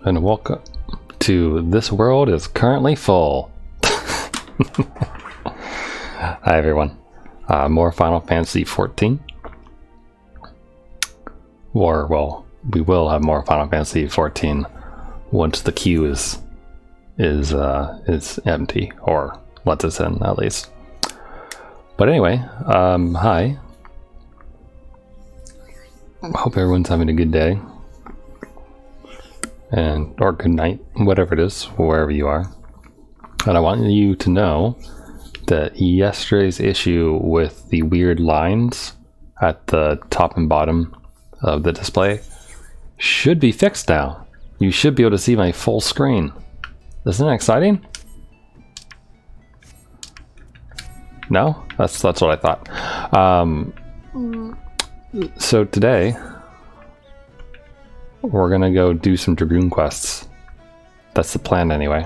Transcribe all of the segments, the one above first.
and welcome to This World is Currently Full. Hi everyone. More Final Fantasy XIV. Or, well, we will have more Final Fantasy XIV once the queue is empty, or lets us in at least. But anyway, hi. Hope everyone's having a good day. Or good night, whatever it is, wherever you are. And I want you to know that yesterday's issue with the weird lines at the top and bottom of the display should be fixed now. You should be able to see my full screen. Isn't that exciting? No? That's what I thought. So today we're gonna go do some Dragoon quests. That's the plan anyway.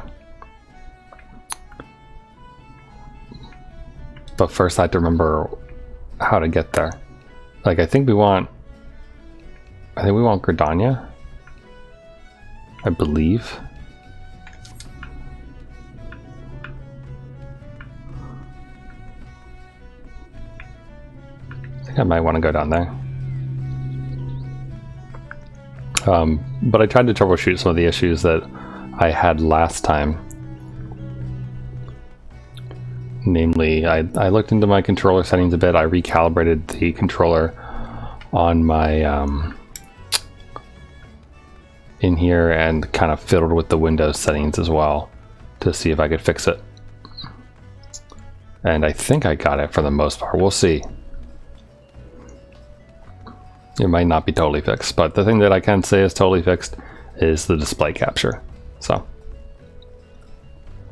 But first I have to remember how to get there. Like I think we want Gridania, I believe. I think I might want to go down there. But I tried to troubleshoot some of the issues that I had last time. Namely, I looked into my controller settings a bit. I recalibrated the controller on my in here and kind of fiddled with the Windows settings as well to see if I could fix it. And I think I got it for the most part. We'll see. It might not be totally fixed, but the thing that I can say is totally fixed is the display capture. So,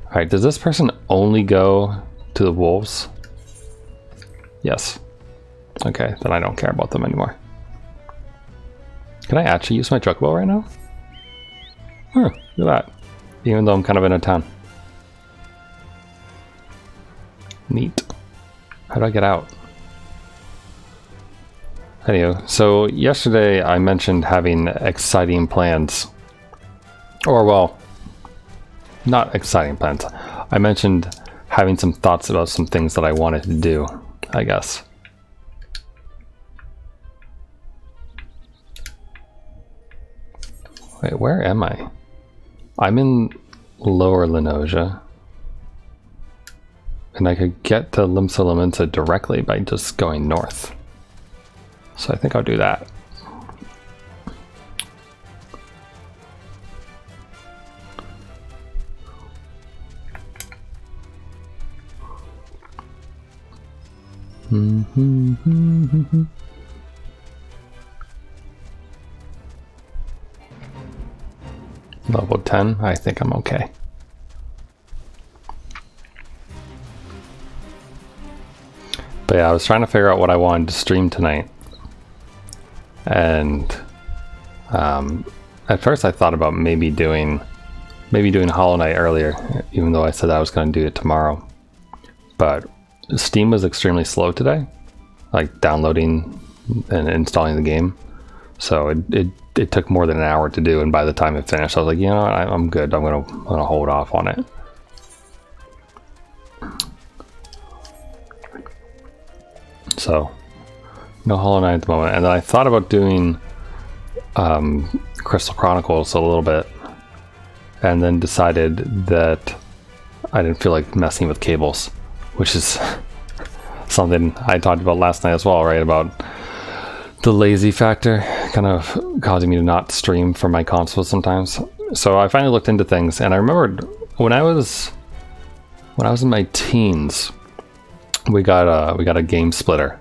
alright, does this person only go to the wolves? Yes. Okay, then I don't care about them anymore. Can I actually use my chocobo right now? Huh, look at that. Even though I'm kind of in a town. Neat. How do I get out? Anyway, so yesterday I mentioned having exciting plans. Or, well, not exciting plans. I mentioned having some thoughts about some things that I wanted to do, I guess. Wait, where am I? I'm in Lower Linosia. And I could get to Limsa Lominsa directly by just going north. So I think I'll do that. Level 10, I think I'm okay. But yeah, I was trying to figure out what I wanted to stream tonight. And at first I thought about maybe doing Hollow Knight earlier, even though I said I was going to do it tomorrow. But Steam was extremely slow today, like downloading and installing the game. So it took more than an hour to do, and by the time it finished, I was like, you know what, I'm good. I'm gonna hold off on it. So. No Hollow Knight at the moment, and then I thought about doing Crystal Chronicles a little bit, and then decided that I didn't feel like messing with cables, which is something I talked about last night as well, right? About the lazy factor kind of causing me to not stream from my console sometimes. So I finally looked into things, and I remembered when I was in my teens, we got a game splitter.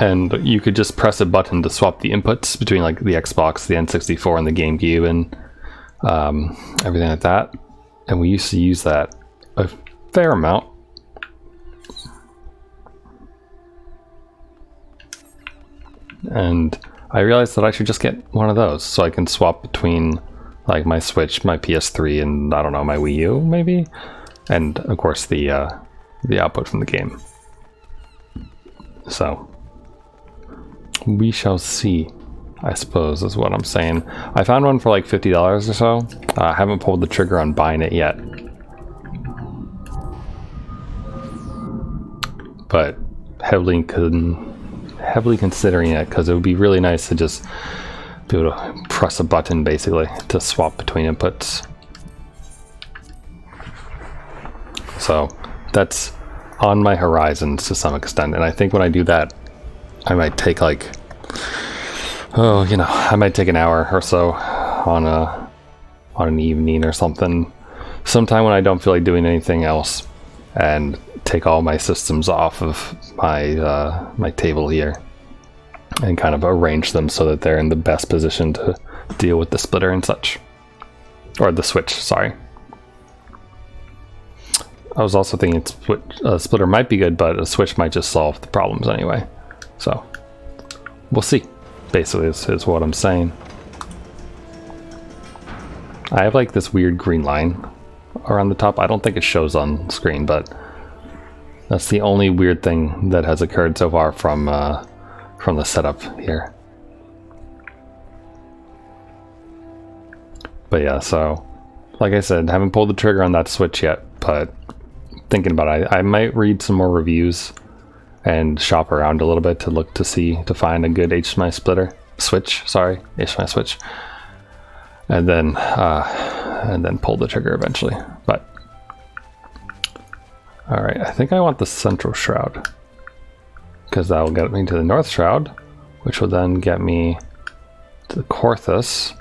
And you could just press a button to swap the inputs between like the Xbox, the N64, and the GameCube, and everything like that. And we used to use that a fair amount. And I realized that I should just get one of those so I can swap between like my Switch, my PS3, and I don't know, my Wii U maybe, and of course the output from the game. So we shall see. I suppose is what I'm saying. I found one for like $50 or so. I haven't pulled the trigger on buying it yet. But heavily considering it, because it would be really nice to just be able to press a button basically to swap between inputs. So that's on my horizons to some extent, and I think when I do that, I might take like, oh, you know, I might take an hour or so on an evening or something, sometime when I don't feel like doing anything else, and take all my systems off of my my table here and kind of arrange them so that they're in the best position to deal with the splitter and such, or the switch, sorry. I was also thinking a splitter might be good, but a switch might just solve the problems anyway. So we'll see, basically is what I'm saying. I have like this weird green line around the top. I don't think it shows on screen, but that's the only weird thing that has occurred so far from the setup here. But yeah, so like I said, haven't pulled the trigger on that switch yet, but thinking about it, I might read some more reviews and shop around a little bit to find a good HDMI switch, HDMI switch, and then pull the trigger eventually. But all right, I think I want the central shroud, because that will get me to the north shroud, which will then get me to the Corthus,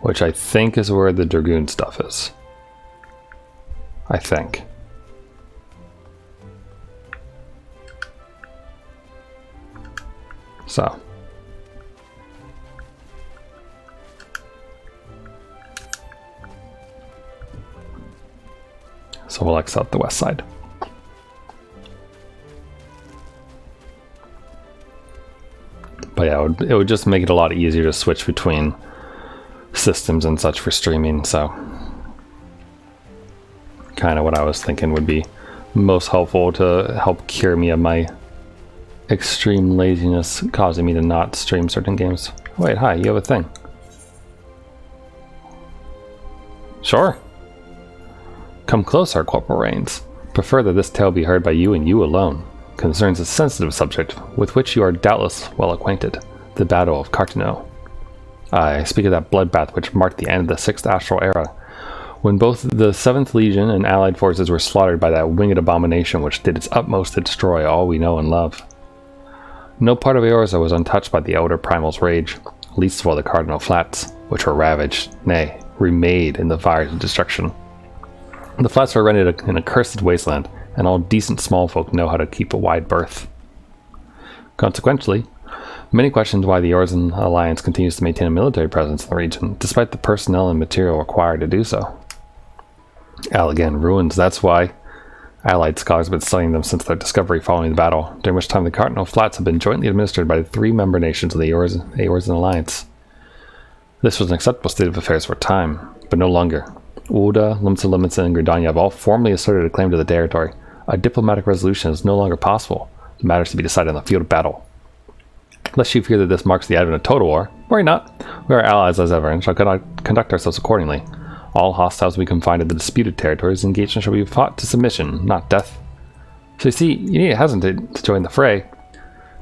which I think is where the Dragoon stuff is. I think. So we'll X out the west side. But yeah, it would just make it a lot easier to switch between systems and such for streaming, so kind of what I was thinking would be most helpful to help cure me of my extreme laziness causing me to not stream certain games. Wait, hi, you have a thing. Sure. Come closer, Corporal Rains. Prefer that this tale be heard by you and you alone. Concerns a sensitive subject with which you are doubtless well acquainted, the Battle of Cartano. I speak of that bloodbath which marked the end of the 6th Astral Era, when both the 7th Legion and allied forces were slaughtered by that winged abomination which did its utmost to destroy all we know and love. No part of Eorza was untouched by the Elder Primal's rage, least of all the Cardinal Flats, which were ravaged, nay, remade in the fires of destruction. The flats were rendered an accursed wasteland, and all decent small folk know how to keep a wide berth. Consequently, many questioned why the Eorzan Alliance continues to maintain a military presence in the region, despite the personnel and material required to do so. Allagan ruins, that's why. Allied scholars have been studying them since their discovery following the battle, during which time the Cardinal Flats have been jointly administered by the 3 member nations of the Eorzan Alliance. This was an acceptable state of affairs for a time, but no longer. Ulda, Limsa, and Gridania have all formally asserted a claim to the territory. A diplomatic resolution is no longer possible. The matter is to be decided on the field of battle. Lest you fear that this marks the advent of total war, worry not. We are allies as ever, and shall conduct ourselves accordingly. All hostiles will be confined to the disputed territories, engaged and shall be fought to submission, not death. So you see, you need hesitate to join the fray.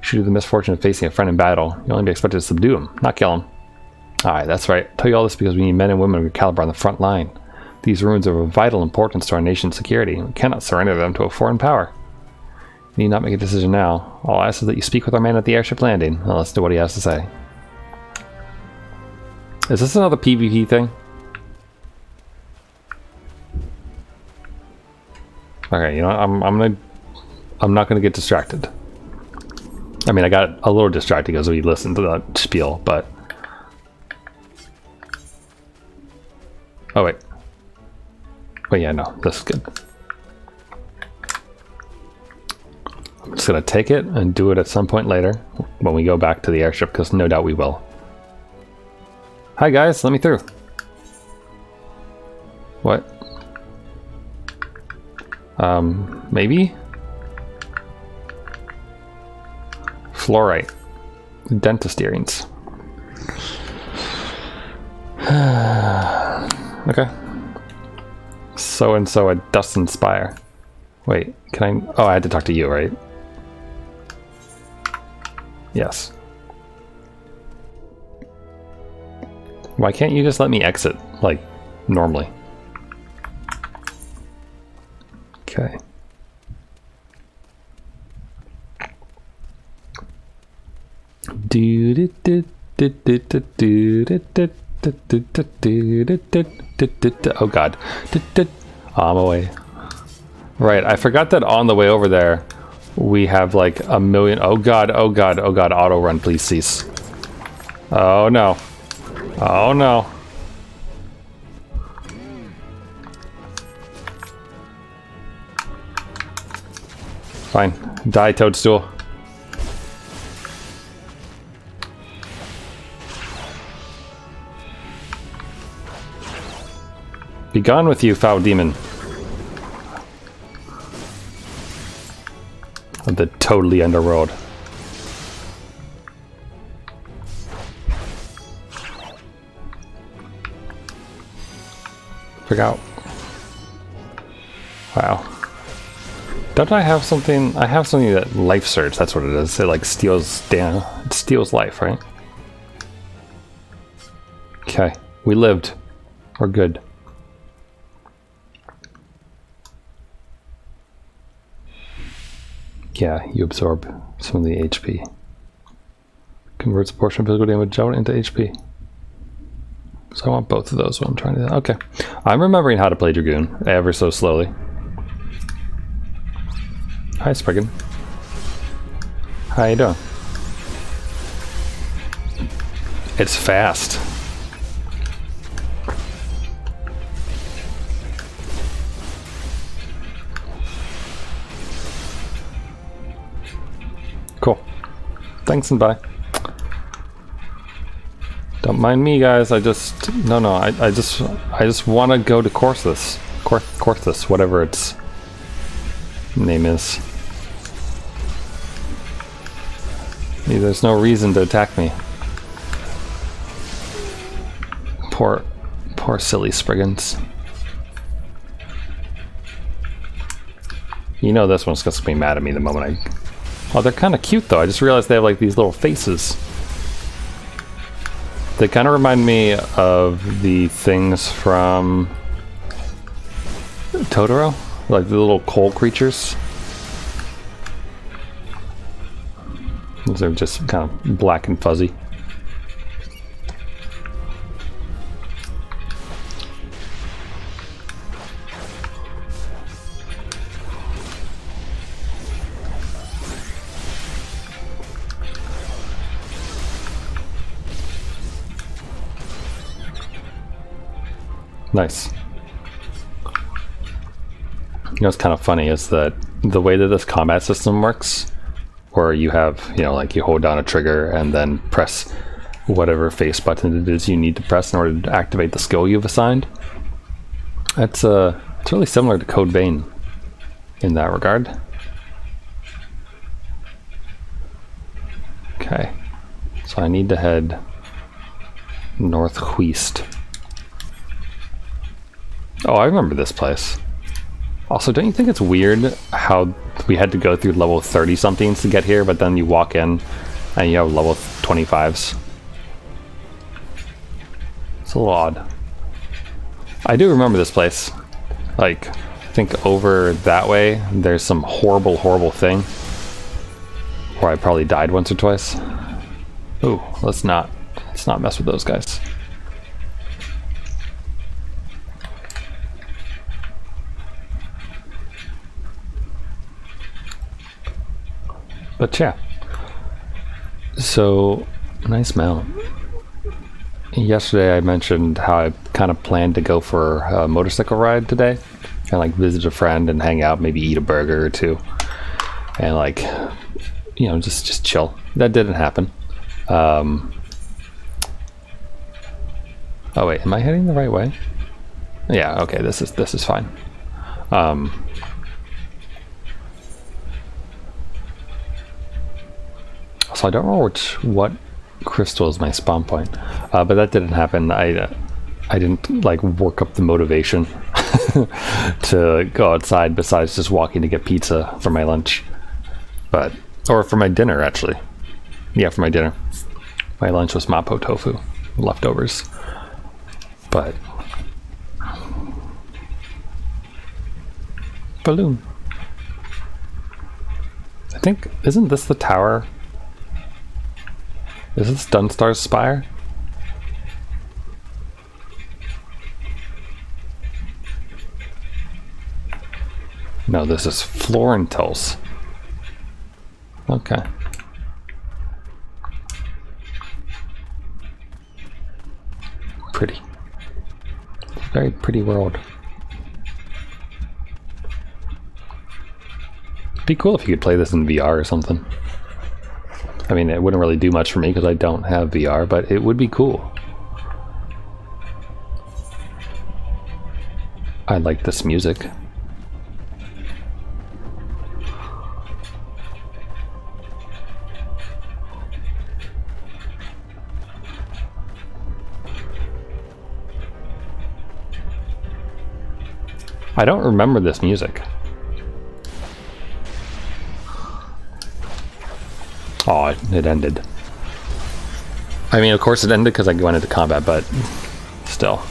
Should you have the misfortune of facing a friend in battle, you'll only be expected to subdue him, not kill him. Aye, that's right. I tell you all this because we need men and women of your caliber on the front line. These ruins are of vital importance to our nation's security. We cannot surrender them to a foreign power. You need not make a decision now. All I ask is that you speak with our man at the airship landing, and listen to what he has to say. Is this another PvP thing? Okay, you know, I'm not gonna get distracted. I mean, I got a little distracted as we listened to that spiel, but oh wait. But yeah, no, this is good. I'm just gonna take it and do it at some point later when we go back to the airship, because no doubt we will. Hi guys, let me through. What? Maybe? Fluorite. Dentist earrings. Okay. So and so at Dustin Spire. Wait, can I? Oh, I had to talk to you, right? Yes. Why can't you just let me exit, like, normally? Okay. Oh god. I'm away. Right, I forgot that on the way over there we have like a million. Oh god, oh god, oh god, auto run, please cease. Oh no. Oh no. Fine. Die, Toadstool. Be gone with you, foul demon. Of the totally underworld. Forgot. Wow. Don't I have something? I have something that life surge. That's what it is. It like steals down. It steals life, right? Okay, we lived. We're good. Yeah, you absorb some of the HP. Converts a portion of physical damage out into HP. So I want both of those when I'm trying to... Okay. I'm remembering how to play Dragoon, ever so slowly. Hi, Spriggan. How you doing? It's fast. Cool. Thanks and bye. Don't mind me, guys. I just I just want to go to Corthus, whatever its name is. There's no reason to attack me. Poor silly Spriggans. You know this one's just gonna be mad at me the moment I... Oh, they're kind of cute though. I just realized they have like these little faces. They kind of remind me of the things from Totoro, like the little coal creatures. Those are just kind of black and fuzzy. Nice. You know what's kind of funny is that the way that this combat system works, where you have, you know, like you hold down a trigger and then press whatever face button it is you need to press in order to activate the skill you've assigned. It's really similar to Code Vein in that regard. Okay, so I need to head northwest. Oh, I remember this place. Also, don't you think it's weird how we had to go through level 30-somethings to get here, but then you walk in and you have level 25s? It's a little odd. I do remember this place. Like, I think over that way, there's some horrible, horrible thing where I probably died once or twice. Ooh, let's not mess with those guys. But yeah, so nice mount. Yesterday I mentioned how I kind of planned to go for a motorcycle ride today and like visit a friend and hang out, maybe eat a burger or two and like, you know, just chill. That didn't happen. Oh wait, am I heading the right way? Yeah, okay, this is fine. So I don't remember what crystal is my spawn point, but that didn't happen. I I didn't like work up the motivation to go outside besides just walking to get pizza for my lunch. Or for my dinner, actually. Yeah, for my dinner. My lunch was mapo tofu, leftovers. But balloon. I think, isn't this the tower? Is this Dunstar's Spire? No, this is Florentil's. Okay. Pretty. Very pretty world. It'd be cool if you could play this in VR or something. I mean, it wouldn't really do much for me because I don't have VR, but it would be cool. I like this music. I don't remember this music. Oh, it ended. I mean, of course it ended because I went into combat, but still.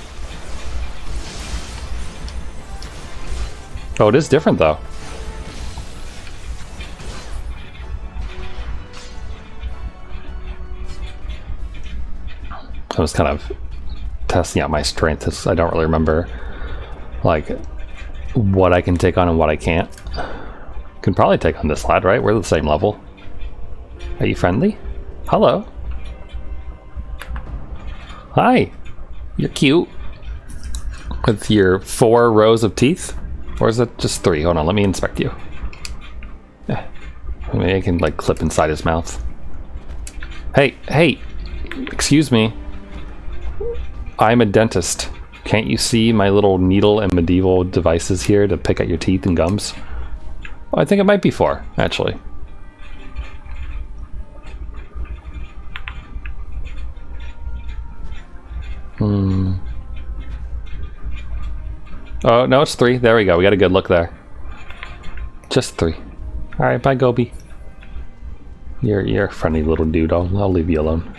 Oh, it is different though. I was kind of testing out my strength. I don't really remember like what I can take on and what I can't. Can probably take on this lad, right? We're the same level. Are you friendly? Hello. Hi. You're cute. With your 4 rows of teeth? Or is it just 3? Hold on, let me inspect you. Yeah. Maybe I can like clip inside his mouth. Hey, hey! Excuse me. I'm a dentist. Can't you see my little needle and medieval devices here to pick at your teeth and gums? Well, I think it might be 4, actually. Oh, no, it's 3. There we go. We got a good look there. Just 3. Alright, bye, Gobi. You're a friendly little dude. I'll leave you alone.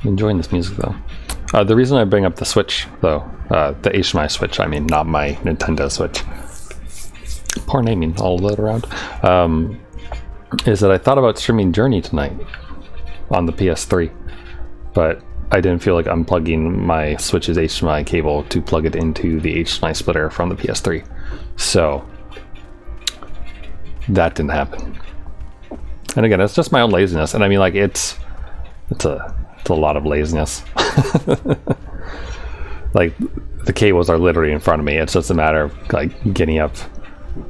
I'm enjoying this music, though. The reason I bring up the Switch, though, the HDMI Switch, I mean, not my Nintendo Switch. Poor naming all that around. Is that I thought about streaming Journey tonight on the PS3, but I didn't feel like unplugging my Switch's HDMI cable to plug it into the HDMI splitter from the PS3. So that didn't happen. And again, it's just my own laziness. And I mean, like, it's a lot of laziness. Like, the cables are literally in front of me. It's just a matter of like getting up.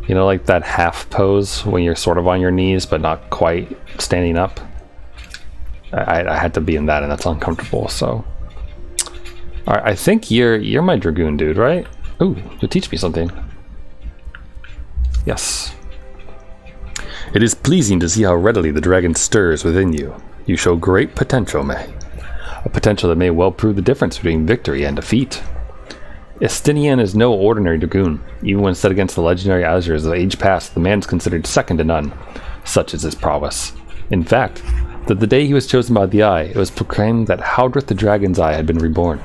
You know, like that half pose when you're sort of on your knees but not quite standing up. I had to be in that, and that's uncomfortable. So, all right, I think you're my Dragoon dude, right? Ooh, you teach me something. Yes. It is pleasing to see how readily the dragon stirs within you. You show great potential, May. A potential that may well prove the difference between victory and defeat. Estinian is no ordinary Dragoon. Even when set against the legendary Azures of age past, the man is considered second to none. Such is his prowess. In fact, that the day he was chosen by the Eye, it was proclaimed that Howdrith the Dragon's Eye had been reborn.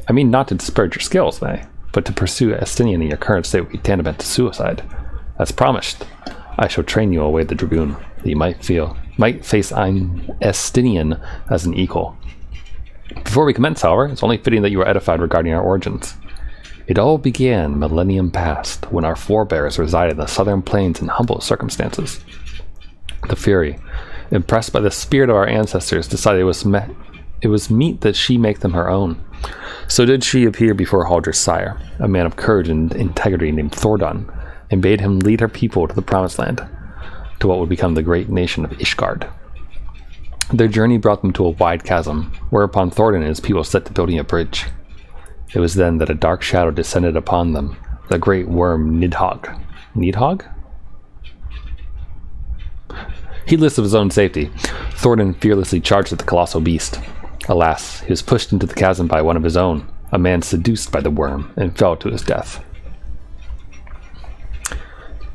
I mean not to disparage your skills, May, but to pursue Estinian in your current state would be tantamount to suicide. As promised, I shall train you away the Dragoon, that you might face Estinian as an equal. Before we commence, however, it's only fitting that you are edified regarding our origins. It all began millennium past, when our forebears resided in the southern plains in humble circumstances. The Fury, impressed by the spirit of our ancestors, decided it was meet that she make them her own. So did she appear before Haldr's sire, a man of courage and integrity named Thordon, and bade him lead her people to the Promised Land, to what would become the great nation of Ishgard. Their journey brought them to a wide chasm, whereupon Thordon and his people set to building a bridge. It was then that a dark shadow descended upon them, the great worm Nidhogg, Needhogg? Heedless of his own safety, Thornton fearlessly charged at the colossal beast. Alas, he was pushed into the chasm by one of his own, a man seduced by the worm, and fell to his death.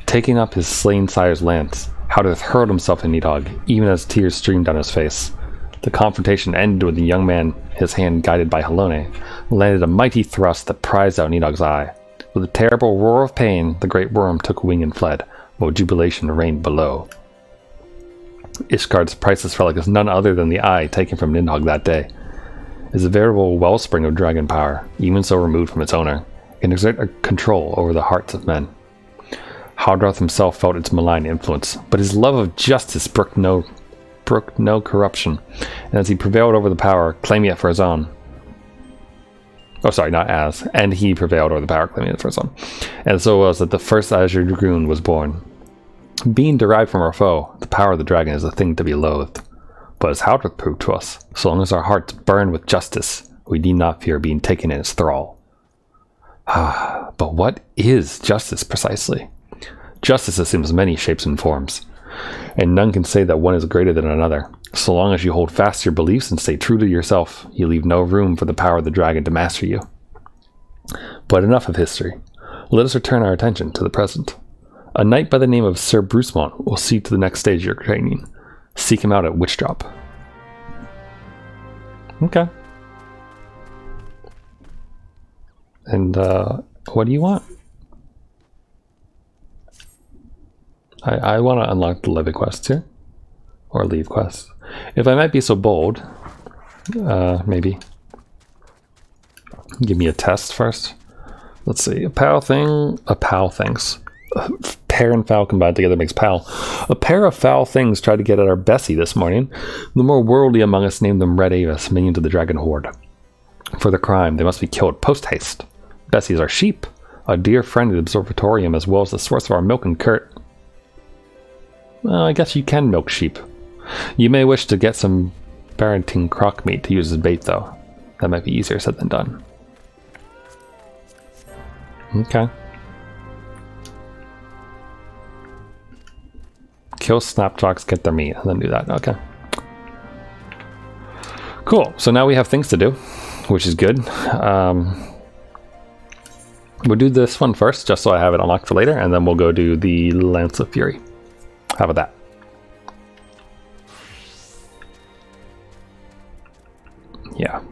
Taking up his slain sire's lance, Howdeth hurled himself at Needhogg, even as tears streamed down his face. The confrontation ended with the young man, his hand guided by Halone, landed a mighty thrust that prized out Needhogg's eye. With a terrible roar of pain, the great worm took wing and fled, while jubilation reigned below. Ishgard's priceless relic is none other than the eye taken from Nidhogg that day. It is a veritable wellspring of dragon power, even so removed from its owner. It can exert a control over the hearts of men. Howdroth himself felt its malign influence, but his love of justice brooked no corruption, and as he prevailed over the power, claiming it for his own. Oh, sorry, not as. And he prevailed over the power, claiming it for his own. And so it was that the first Azure Dragoon was born. Being derived from our foe, the power of the dragon is a thing to be loathed. But as Howdroth proved to us, so long as our hearts burn with justice, we need not fear being taken in its thrall. But what is justice precisely? Justice assumes many shapes and forms, and none can say that one is greater than another. So long as you hold fast to your beliefs and stay true to yourself, you leave no room for the power of the dragon to master you. But enough of history. Let us return our attention to the present. A knight by the name of Sir Brucemont will see to the next stage of your training. Seek him out at Witchdrop. Okay. And, what do you want? I want to unlock the living quests here. Or leave quests. If I might be so bold, maybe. Give me a test first. Let's see. A pal things. Pair and foul combined together makes pal. A pair of foul things tried to get at our Bessie this morning. The more worldly among us named them Red Avis, minions of the Dragon Horde. For the crime, they must be killed post-haste. Bessie is our sheep, a dear friend of the Observatorium, as well as the source of our milk and curt. Well, I guess you can milk sheep. You may wish to get some Barentine croc meat to use as bait, though. That might be easier said than done. Okay. Kill snapjacks, get their meat, and then do that. Okay. Cool. So now we have things to do, which is good. We'll do this one first, just so I have it unlocked for later, and then we'll go do the Lance of Fury. How about that? Yeah.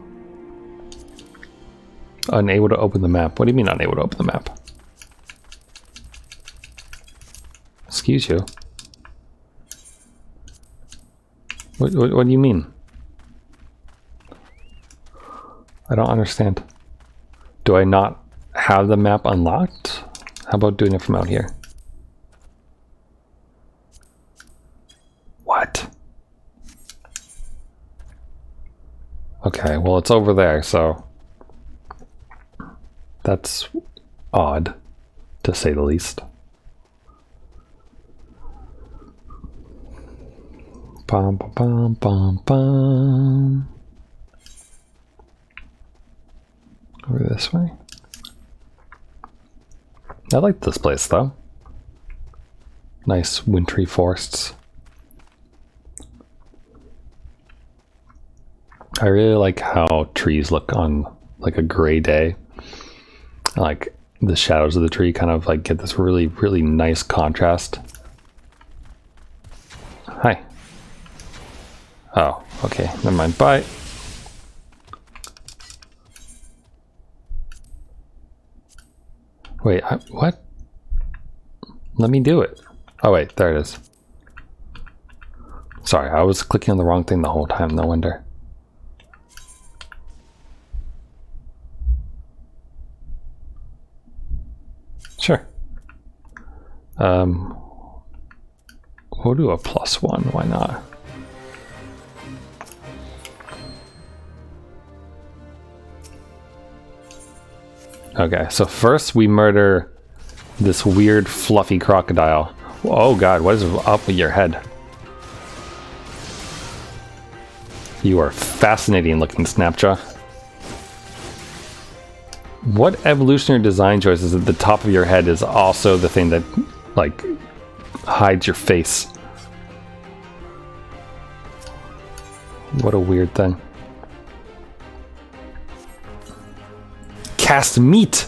Unable to open the map. What do you mean unable to open the map? Excuse you. What do you mean? I don't understand. Do I not have the map unlocked? How about doing it from out here? What? Okay, well it's over there, so that's odd, to say the least. Bum, bum, bum, bum, bum. Over this way. I like this place though. Nice wintry forests. I really like how trees look on like a gray day. Like the shadows of the tree kind of like get this really, really nice contrast. Hi. Oh, okay, never mind. Bye. Wait, what? Let me do it. Oh wait, there it is. Sorry, I was clicking on the wrong thing the whole time, no wonder. Sure. We'll do a +1, why not? Okay, so first we murder this weird fluffy crocodile. Oh god, what is up with your head? You are fascinating looking, Snapjaw. What evolutionary design choices at the top of your head is also the thing that like, hides your face. What a weird thing. Cast meat!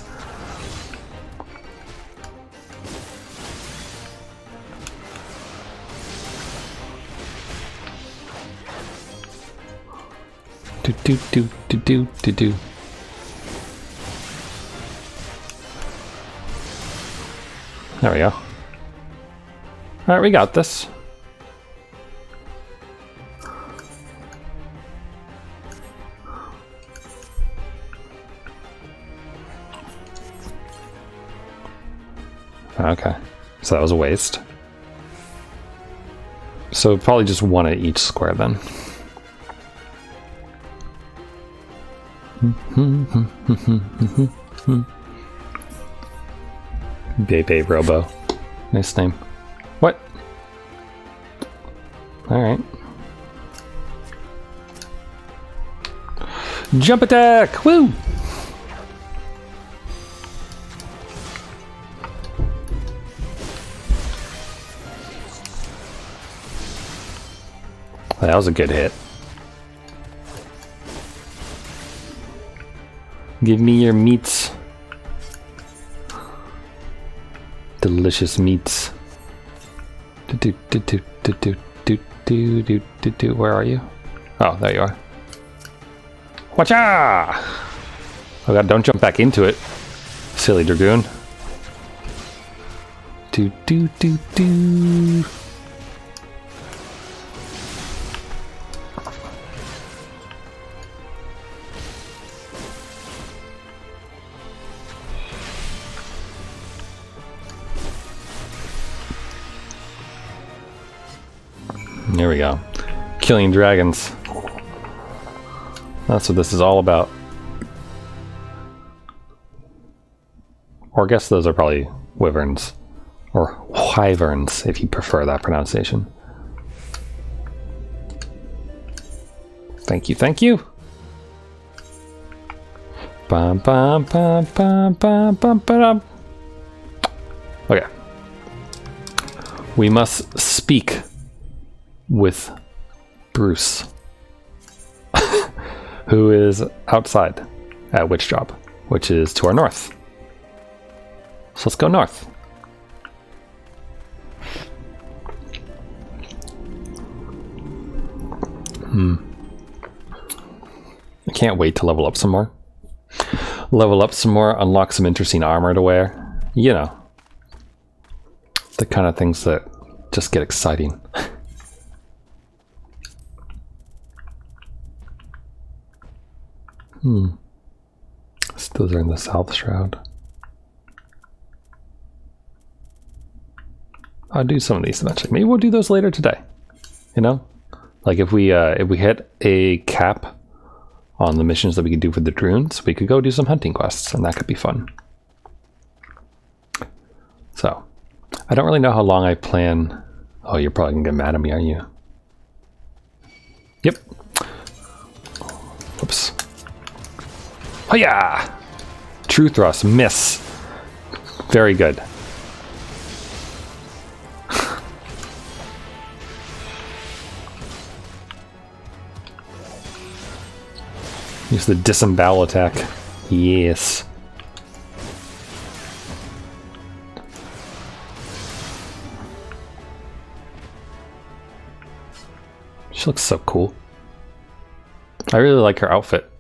Do. There we go. Alright, we got this. Okay, so that was a waste. So probably just one at each square then. Bebe Robo. Nice name. What? Alright. Jump attack! Woo! That was a good hit. Give me your meats. Delicious meats. Where are you? Oh, there you are. Watcha! Oh god, don't jump back into it. Silly Dragoon. Do. Here we go. Killing dragons. That's what this is all about. Or I guess those are probably wyverns. Or wyverns, if you prefer that pronunciation. Thank you, thank you! Bum, bum, bum, bum, bum, bum, bum. Okay. We must speak with Bruce, who is outside at Witch Job, which is to our north. So let's go north. I can't wait to level up some more. Level up some more, unlock some interesting armor to wear. You know, the kind of things that just get exciting. Those are in the South Shroud. I'll do some of these eventually. Maybe we'll do those later today. You know? Like if we hit a cap on the missions that we could do for the Dragoons, we could go do some hunting quests, and that could be fun. So, I don't really know how long I plan. Oh, you're probably gonna get mad at me, aren't you? Yep. Whoops. Oh yeah! True thrust, miss. Very good. Use the disembowel attack. Yes. She looks so cool. I really like her outfit.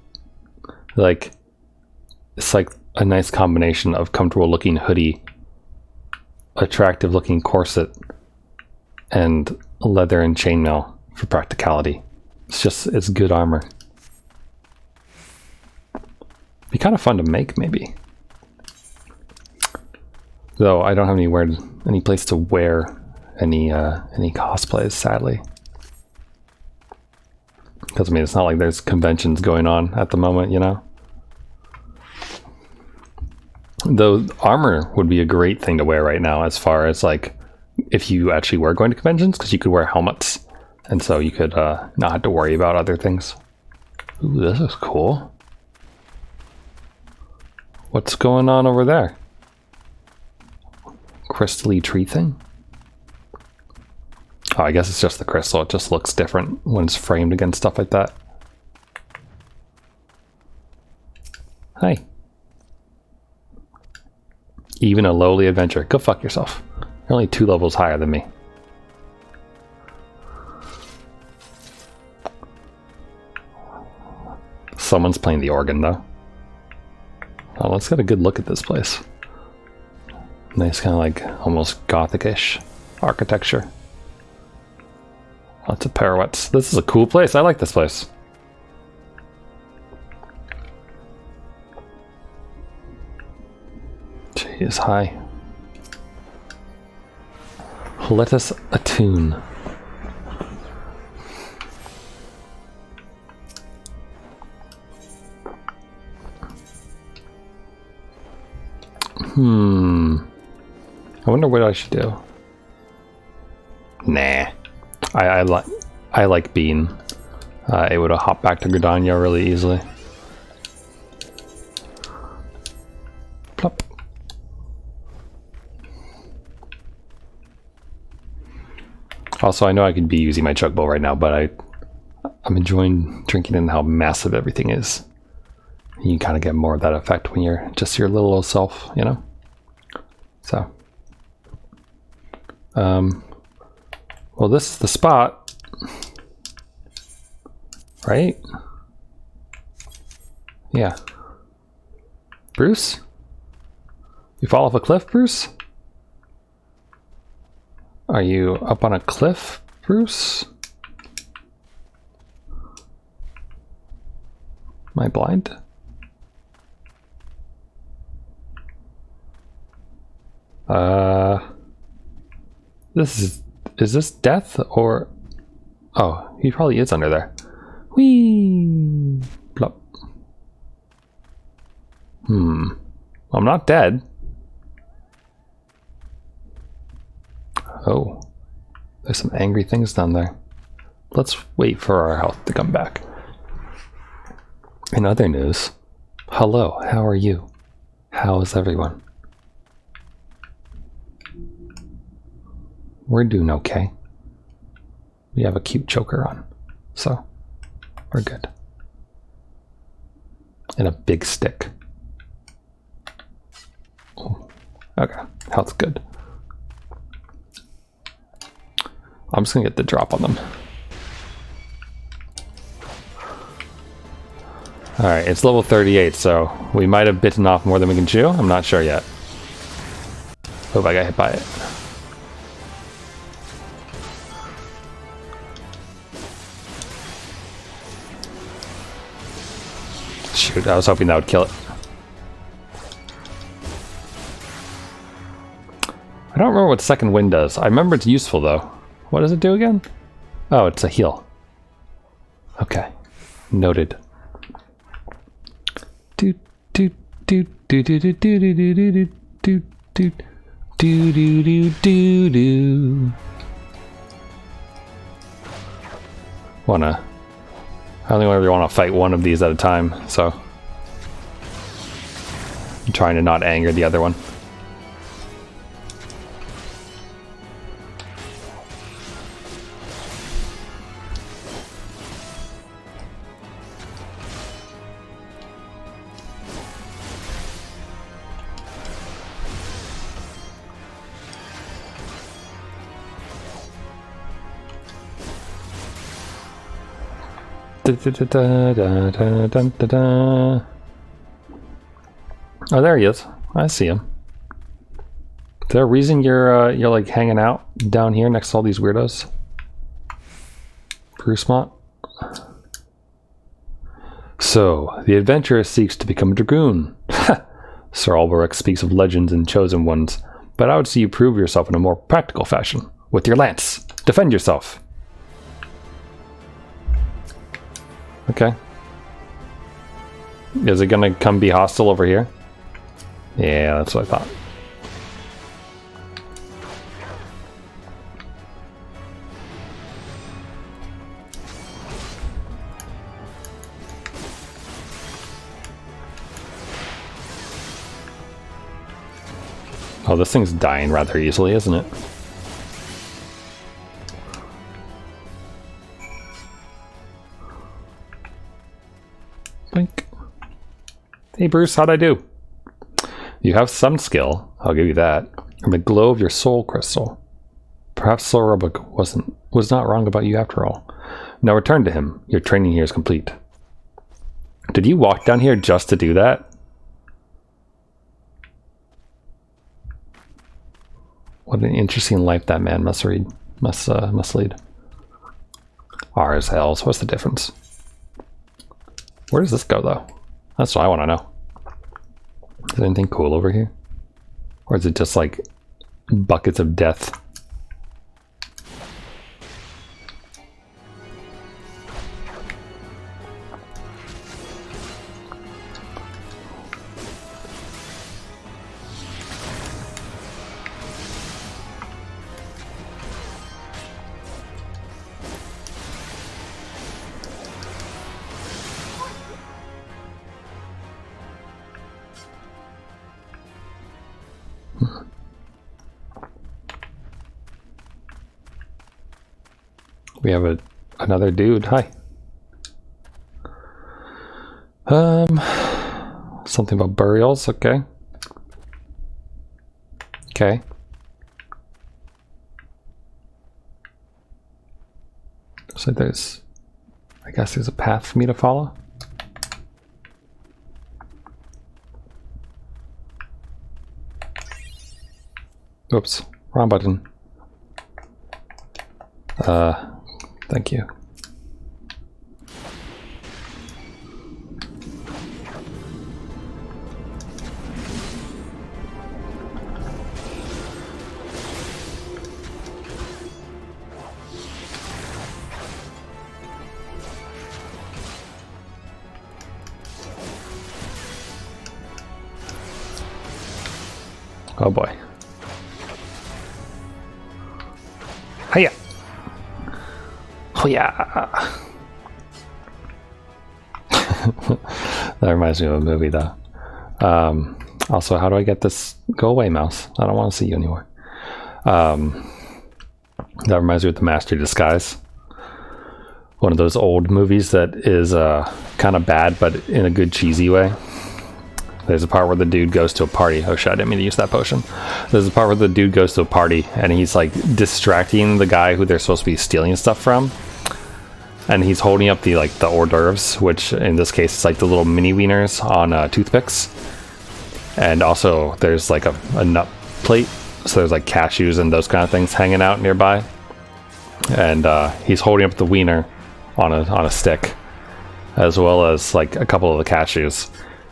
Like, it's like a nice combination of comfortable looking hoodie, attractive looking corset, and leather and chainmail for practicality. It's good armor. Be kind of fun to make, maybe. Though I don't have any place to wear any cosplays, sadly. Because I mean, it's not like there's conventions going on at the moment, you know. Though armor would be a great thing to wear right now, as far as like if you actually were going to conventions, because you could wear helmets, and so you could not have to worry about other things. Ooh, this is cool. What's going on over there? crystally tree thing? Oh, I guess it's just the crystal. It just looks different when it's framed against stuff like that. Hi. Even a lowly adventurer. Go fuck yourself. You're only 2 levels higher than me. Someone's playing the organ, though. Oh, let's get a good look at this place. Nice kind of like almost Gothic-ish architecture. Lots of pirouettes. This is a cool place. I like this place. Jeez, hi. Let us attune. I wonder what I should do. Nah. I like Bean. Able to hop back to Gridania really easily. Plop. Also, I know I could be using my chug bowl right now, but I'm enjoying drinking in how massive everything is. You kind of get more of that effect when you're just your little old self, you know? So. Well, this is the spot. Right? Yeah. Bruce? You fall off a cliff, Bruce? Are you up on a cliff, Bruce? Am I blind? Is this death or... Oh, he probably is under there. Whee! Plop. I'm not dead. Oh. There's some angry things down there. Let's wait for our health to come back. In other news, hello, how are you? How is everyone? We're doing okay. We have a cute choker on, so we're good. And a big stick. Oh, okay, health's good. I'm just gonna get the drop on them. Alright, it's level 38, so we might have bitten off more than we can chew. I'm not sure yet. Hope I got hit by it. Shoot, I was hoping that would kill it. I don't remember what second wind does. I remember it's useful though. What does it do again? Oh, it's a heal. Okay, noted. Do do do do do do do do do do do do do do do do. I only really want to fight one of these at a time, so I'm trying to not anger the other one. Oh, there he is. I see him. Is there a reason you're like hanging out down here next to all these weirdos? Bruce Mott? So, the adventurer seeks to become a Dragoon. Sir Alberic speaks of legends and chosen ones, but I would see you prove yourself in a more practical fashion. With your lance. Defend yourself. Okay. Is it gonna come be hostile over here? Yeah, that's what I thought. Oh, this thing's dying rather easily, isn't it? Blink. Hey Bruce, how'd I do? You have some skill, I'll give you that. And the glow of your soul crystal. Perhaps Soul Roebuck was not wrong about you after all. Now return to him. Your training here is complete. Did you walk down here just to do that? What an interesting life that man must lead. R as hells. What's the difference? Where does this go though? That's what I want to know. Is there anything cool over here? Or is it just like buckets of death? We have another dude. Hi. Something about burials. Okay. Okay. So I guess there's a path for me to follow. Oops, wrong button. Thank you. Oh boy. Hiya! Oh yeah! That reminds me of a movie though. Also, how do I get this? Go away, mouse. I don't want to see you anymore. That reminds me of The Master of Disguise. One of those old movies that is kind of bad, but in a good cheesy way. There's a part where the dude goes to a party. Oh shit, I didn't mean to use that potion. There's a part where the dude goes to a party and he's like distracting the guy who they're supposed to be stealing stuff from. And he's holding up the hors d'oeuvres, which in this case is like the little mini wieners on toothpicks. And also there's like a nut plate. So there's like cashews and those kind of things hanging out nearby. And he's holding up the wiener on a stick, as well as like a couple of the cashews.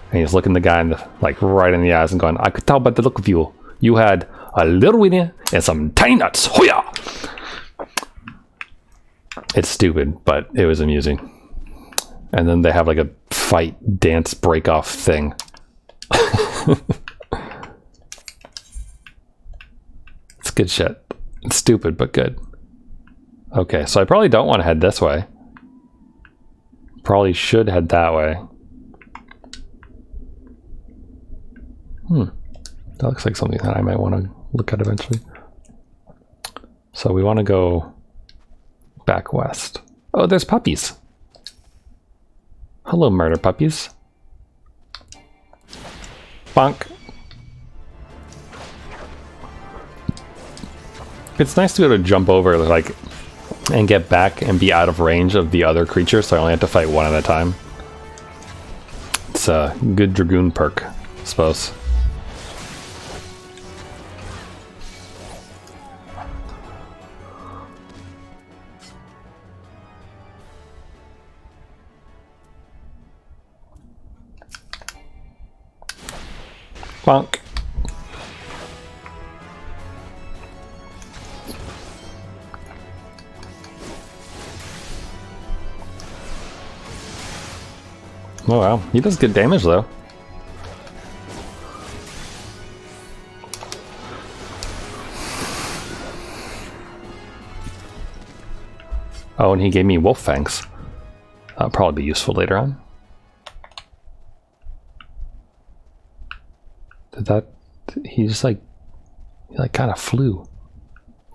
And he's looking the guy in the, right in the eyes and going, I could tell by the look of you, you had a little wiener and some tiny nuts. Hoya! It's stupid, but it was amusing. And then they have like a fight dance break off thing. It's good shit. It's stupid, but good. Okay, so I probably don't want to head this way. Probably should head that way. That looks like something that I might want to look at eventually. So we want to go back west. Oh, there's puppies. Hello, murder puppies. Bonk. It's nice to be able to jump over, and get back and be out of range of the other creatures, so I only have to fight one at a time. It's a good Dragoon perk, I suppose. Bonk. Oh wow, he does good damage though. Oh, and he gave me wolf fangs. That'll probably be useful later on. Did that... he just He like kind of flew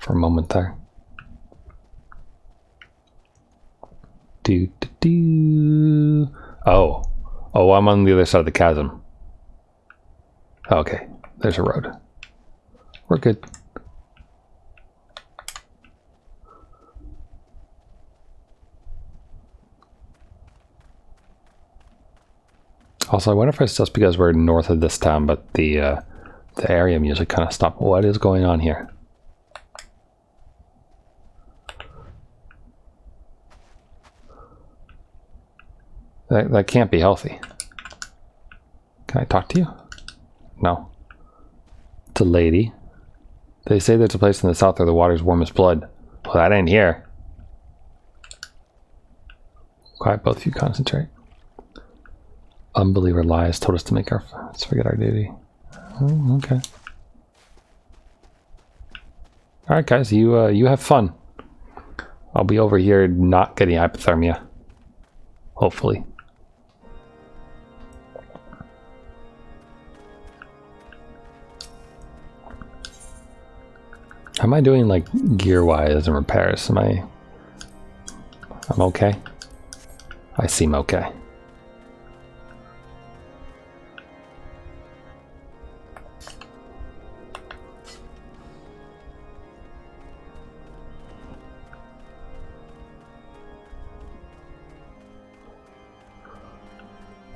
for a moment there. Oh, I'm on the other side of the chasm. Okay, there's a road. We're good. Also, I wonder if it's just because we're north of this town, but the area music kind of stopped. What is going on here? That can't be healthy. Can I talk to you? No. It's a lady. They say there's a place in the south where the water's warm as blood. Well, that ain't here. Quiet, both of you concentrate. Unbeliever lies, told us to make let's forget our duty. Oh, okay. Alright guys, you have fun. I'll be over here not getting hypothermia. Hopefully. How am I doing, like, gear-wise and repairs? I'm okay? I seem okay.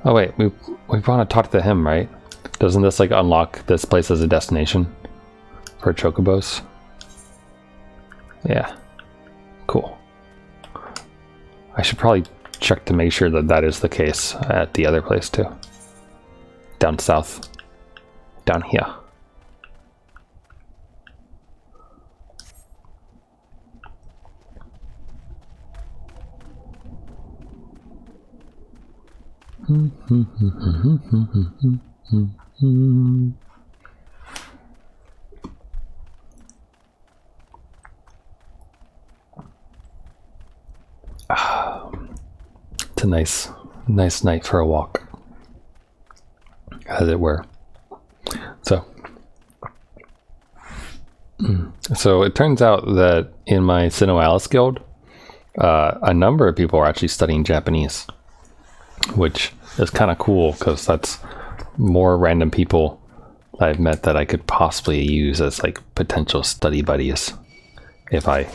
Oh wait, we want to talk to him, right? Doesn't this, like, unlock this place as a destination for chocobos? Yeah, cool. I should probably check to make sure that that is the case at the other place too. Down south. Down here. It's a nice night for a walk, as it were. So it turns out that in my Sinnoh Alice guild, a number of people are actually studying Japanese, which is kind of cool because that's more random people that I've met that I could possibly use as like potential study buddies if I,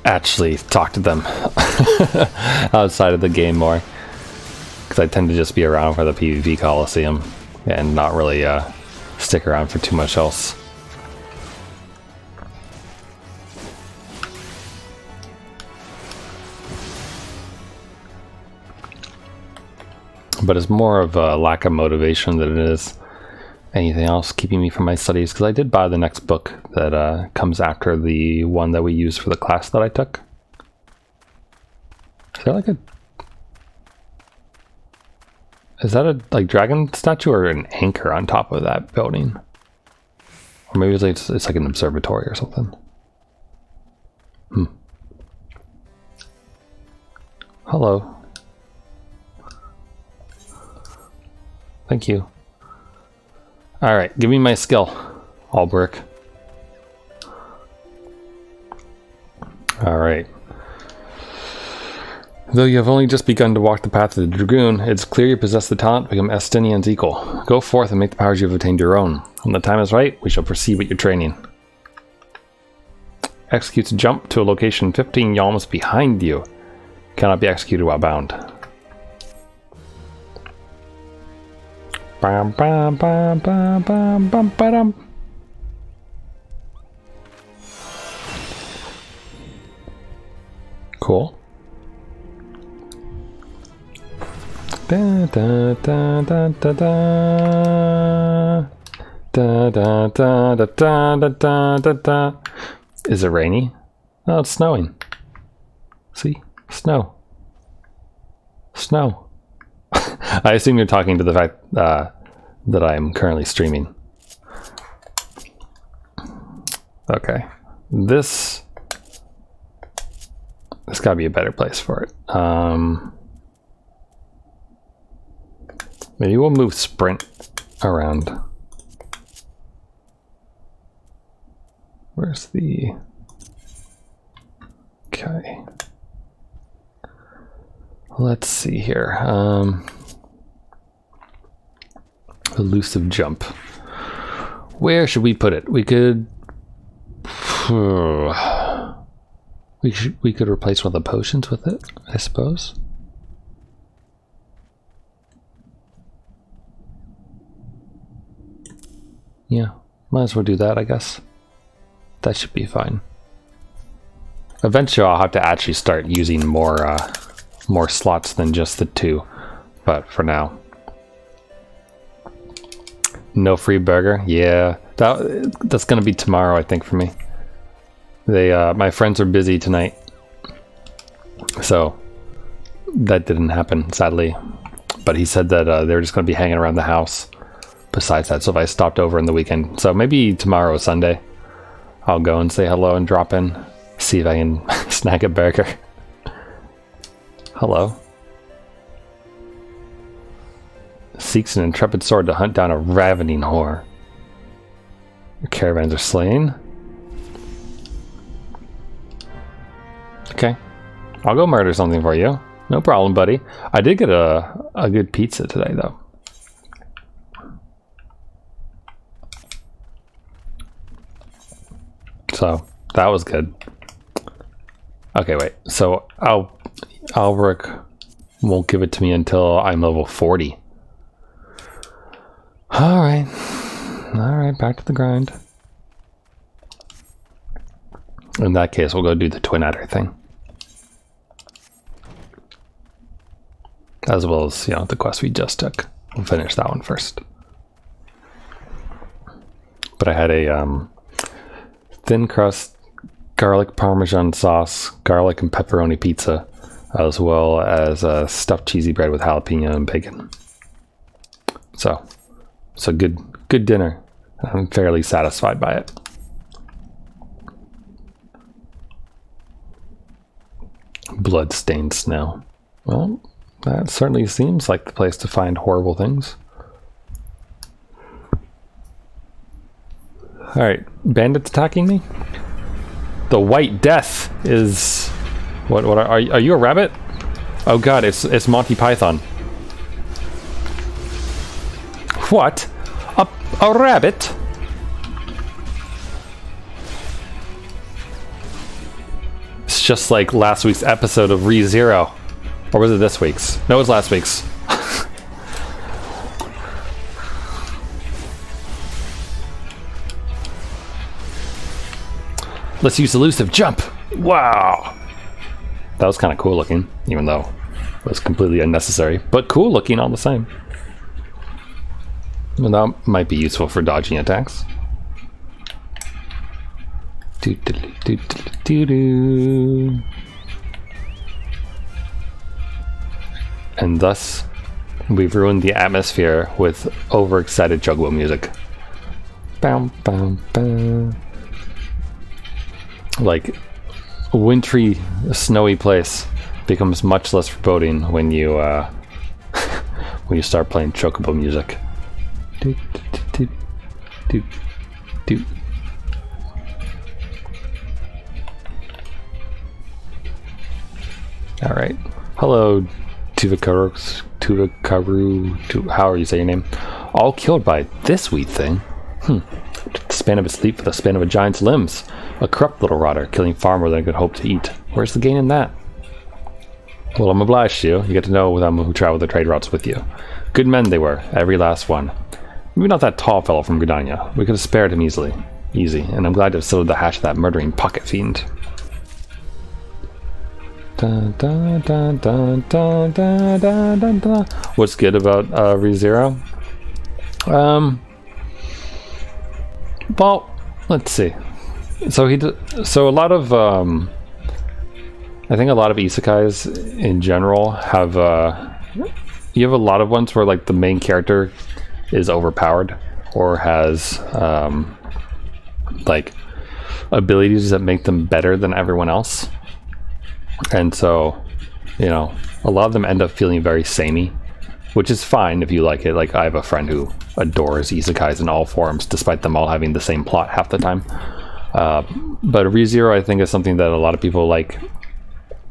actually talk to them outside of the game more, because I tend to just be around for the PvP Coliseum and not really stick around for too much else. But it's more of a lack of motivation than it is anything else keeping me from my studies, because I did buy the next book that comes after the one that we used for the class that I took. Is that a dragon statue or an anchor on top of that building? Or maybe it's like an observatory or something. Hello. Thank you. Alright, give me my skill, Albrecht. Alright. Though you have only just begun to walk the path of the Dragoon, it's clear you possess the talent to become Estinian's equal. Go forth and make the powers you have obtained your own. When the time is right, we shall proceed with your training. Executes a jump to a location 15 yalms behind you. Cannot be executed while bound. Bam, bam, bam, bam, bam, bam, ba-dum. Cool. Da da da da da da da da da da da da da da. Is it rainy? Oh, it's snowing. See? Snow. Snow. I assume you're talking to the fact that I'm currently streaming. Okay. This gotta be a better place for it. Maybe we'll move sprint around. Where's the... Okay. Let's see here. Elusive jump. Where should we put it? We could... We could replace one of the potions with it, I suppose. Yeah, might as well do that, I guess. That should be fine. Eventually I'll have to actually start using more more slots than just the 2, but for now. No free burger? Yeah, that's gonna be tomorrow, I think, for me. They my friends are busy tonight, so that didn't happen, sadly. But he said that they were just gonna be hanging around the house besides that, so if I stopped over in the weekend, so maybe tomorrow, Sunday, I'll go and say hello and drop in, see if I can snag a burger. Hello. Seeks an intrepid sword to hunt down a ravening whore. Your caravans are slain. Okay. I'll go murder something for you. No problem, buddy. I did get a good pizza today, though. So that was good. Okay, wait. So Alric won't give it to me until I'm level 40. Alright. Alright, back to the grind. In that case, we'll go do the Twin Adder thing. As well as, you know, the quest we just took. We'll finish that one first. But I had a thin crust, garlic parmesan sauce, garlic and pepperoni pizza, as well as stuffed cheesy bread with jalapeno and bacon. So good dinner. I'm fairly satisfied by it. Blood-stained snow. Well, that certainly seems like the place to find horrible things. Alright, bandits attacking me? The White Death is... What are you a rabbit? Oh god, it's Monty Python. What? A rabbit? It's just like last week's episode of ReZero. Or was it this week's? No, it was last week's. Let's use elusive jump. Wow. That was kind of cool looking, even though it was completely unnecessary, but cool looking all the same. And that might be useful for dodging attacks. And thus, we've ruined the atmosphere with overexcited juggalo music. Bam, bam, bam. Like, a wintry, snowy place becomes much less foreboding when you when you start playing chocobo music. Do, do, do, do, do. All right. Hello, Tuvakaru. How are you saying your name? All killed by this wheat thing. The span of its leap for the span of a giant's limbs. A corrupt little rotter, killing far more than I could hope to eat. Where's the gain in that? Well, I'm obliged to you. You get to know them who travel the trade routes with you. Good men they were, every last one. Maybe not that tall fellow from Gridania. We could have spared him easy, and I'm glad to have settled the hash of that murdering pocket fiend. Dun, dun, dun, dun, dun, dun, dun, dun, dun. What's good about ReZero? Well, let's see. So so a lot of I think a lot of isekais in general have you have a lot of ones where like the main character is overpowered or has like abilities that make them better than everyone else, and so, you know, a lot of them end up feeling very samey, which is fine if you like it. Like, I have a friend who adores isekais in all forms, despite them all having the same plot half the time. But ReZero, I think, is something that a lot of people like,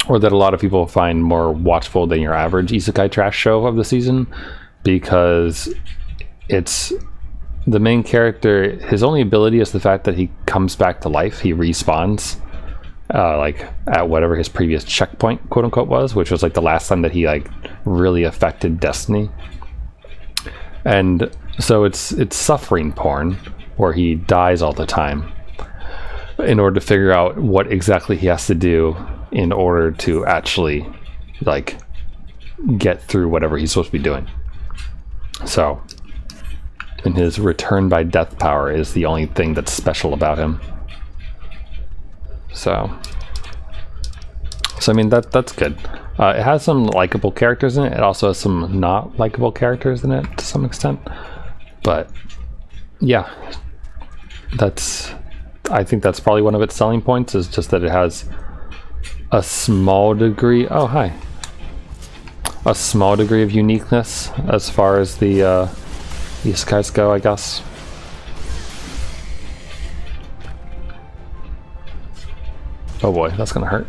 or that a lot of people find more watchable than your average isekai trash show of the season, because it's the main character. His only ability is the fact that he comes back to life. He respawns, like at whatever his previous checkpoint, quote unquote, was, which was like the last time that he like really affected Destiny. And so it's suffering porn, where he dies all the time in order to figure out what exactly he has to do in order to actually like get through whatever he's supposed to be doing. So, and his return by death power is the only thing that's special about him. So I mean, that's good. It has some likable characters in it. It also has some not likable characters in it to some extent. But yeah, I think that's probably one of its selling points, is just that it has a small degree. Oh, hi. A small degree of uniqueness as far as the isekais go, I guess. Oh boy, that's gonna hurt.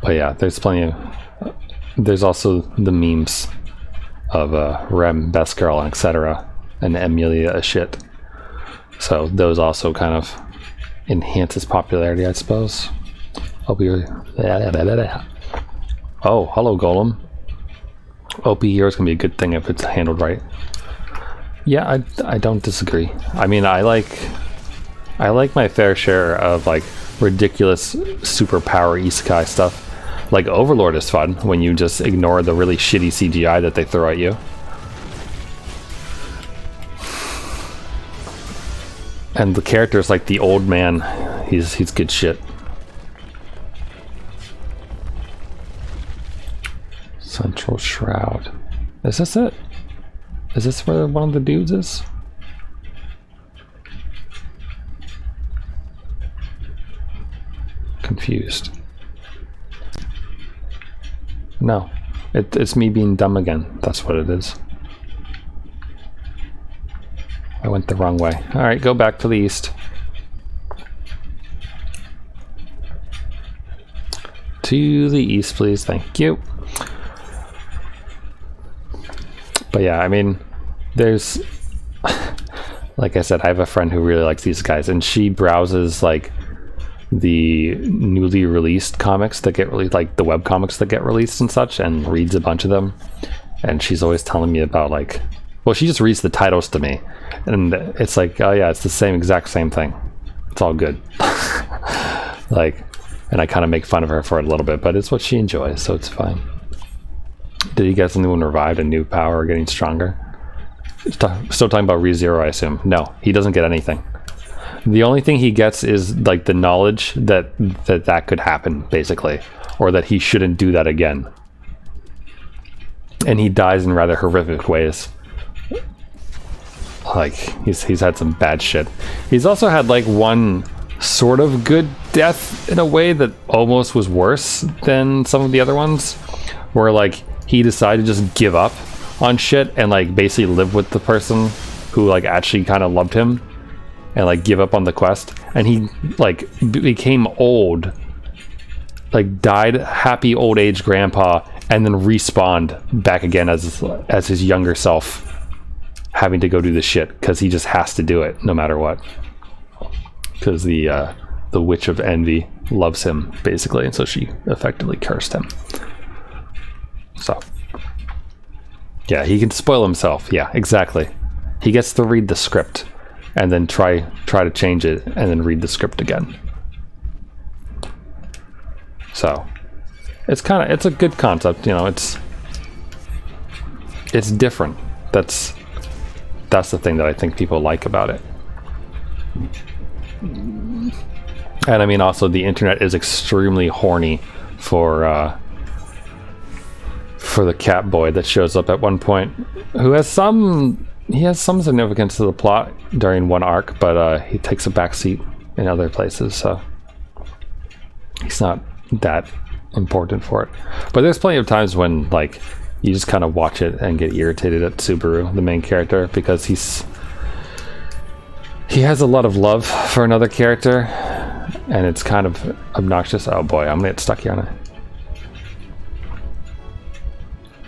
But yeah, there's plenty of. There's also the memes of Rem, best girl, and etc., and Emilia a shit. So those also kind of enhance its popularity, I suppose. Oh, hello, Golem. OP here is gonna be a good thing if it's handled right. Yeah, I don't disagree. I mean, I like my fair share of like ridiculous superpower isekai stuff. Like Overlord is fun when you just ignore the really shitty CGI that they throw at you. And the character's like the old man. He's good shit. Central Shroud. Is this it? Is this where one of the dudes is? Confused. No. It's me being dumb again. That's what it is. I went the wrong way. Alright, go back to the east. To the east, please. Thank you. But yeah, I mean, there's... like I said, I have a friend who really likes these guys, and she browses, like, the newly released comics that get released, like the web comics that get released and such, and reads a bunch of them. And she's always telling me about, like... Well, she just reads the titles to me, and it's like, oh yeah, it's the exact same thing. It's all good. Like, and I kind of make fun of her for it a little bit, but it's what she enjoys, so it's fine. Did he get anyone revived, a new power, or getting stronger? Still talking about ReZero, I assume. No, he doesn't get anything. The only thing he gets is like the knowledge that could happen, basically, or that he shouldn't do that again. And he dies in rather horrific ways. Like, he's had some bad shit. He's also had like one sort of good death in a way that almost was worse than some of the other ones, where like he decided to just give up on shit and like basically live with the person who like actually kind of loved him, and like give up on the quest, and he like became old, like died happy old age grandpa, and then respawned back again as his younger self, having to go do the shit because he just has to do it no matter what, because the Witch of Envy loves him basically, and so she effectively cursed him. So yeah, he can spoil himself. Yeah, exactly. He gets to read the script and then try to change it and then read the script again. So it's a good concept, you know. It's different. That's the thing that I think people like about it. And I mean, also the internet is extremely horny for the cat boy that shows up at one point, who has some significance to the plot during one arc, but he takes a backseat in other places, so he's not that important for it. But there's plenty of times when like you just kind of watch it and get irritated at Subaru, the main character, because he has a lot of love for another character, and it's kind of obnoxious. Oh boy, I'm gonna get stuck here, aren't I?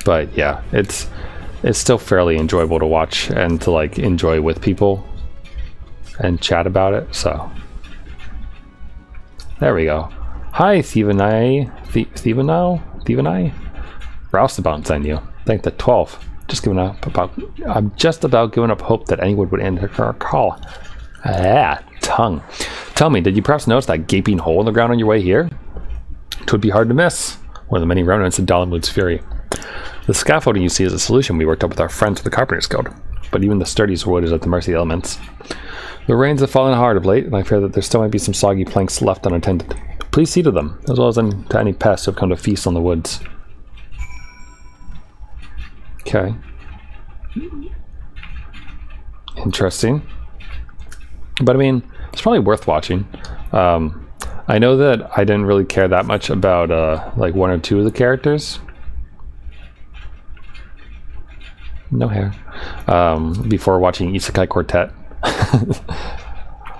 But yeah, it's still fairly enjoyable to watch and to like enjoy with people and chat about it. So there we go. Hi, Thievenai. Roustabout send you. Thank the 12th. I'm just about giving up hope that anyone would end her call. Tongue. Tell me, did you perhaps notice that gaping hole in the ground on your way here? 'Twould be hard to miss. One of the many remnants of Dalamud's fury. The scaffolding you see is a solution we worked up with our friends of the Carpenter's Guild, but even the sturdiest wood is at the mercy of the elements. The rains have fallen hard of late, and I fear that there still might be some soggy planks left unattended. Please see to them, as well as to any pests who have come to feast on the woods. Okay. Interesting. But I mean, it's probably worth watching. I know that I didn't really care that much about like one or two of the characters. No hair. Before watching Isekai Quartet.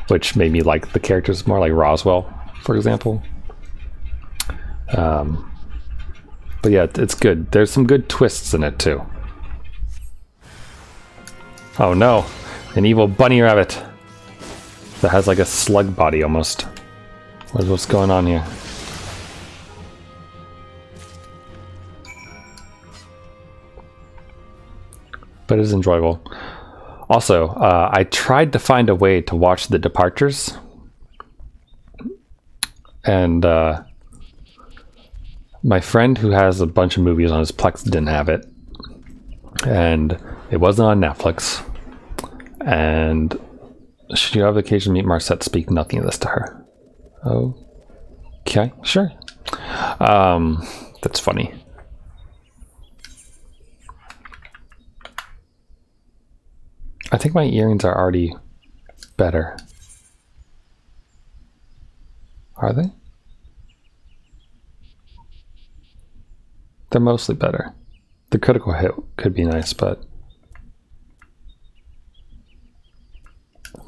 Which made me like the characters more, like Roswell, for example. But yeah, it's good. There's some good twists in it too. Oh no, an evil bunny rabbit that has like a slug body almost. What's going on here? But it is enjoyable. Also, I tried to find a way to watch the departures, and my friend who has a bunch of movies on his Plex didn't have it, and it wasn't on Netflix. And should you have the occasion to meet Marcette, speak nothing of this to her. Okay, sure. That's funny. I think my earrings are already better. Are they? They're mostly better. The critical hit could be nice, but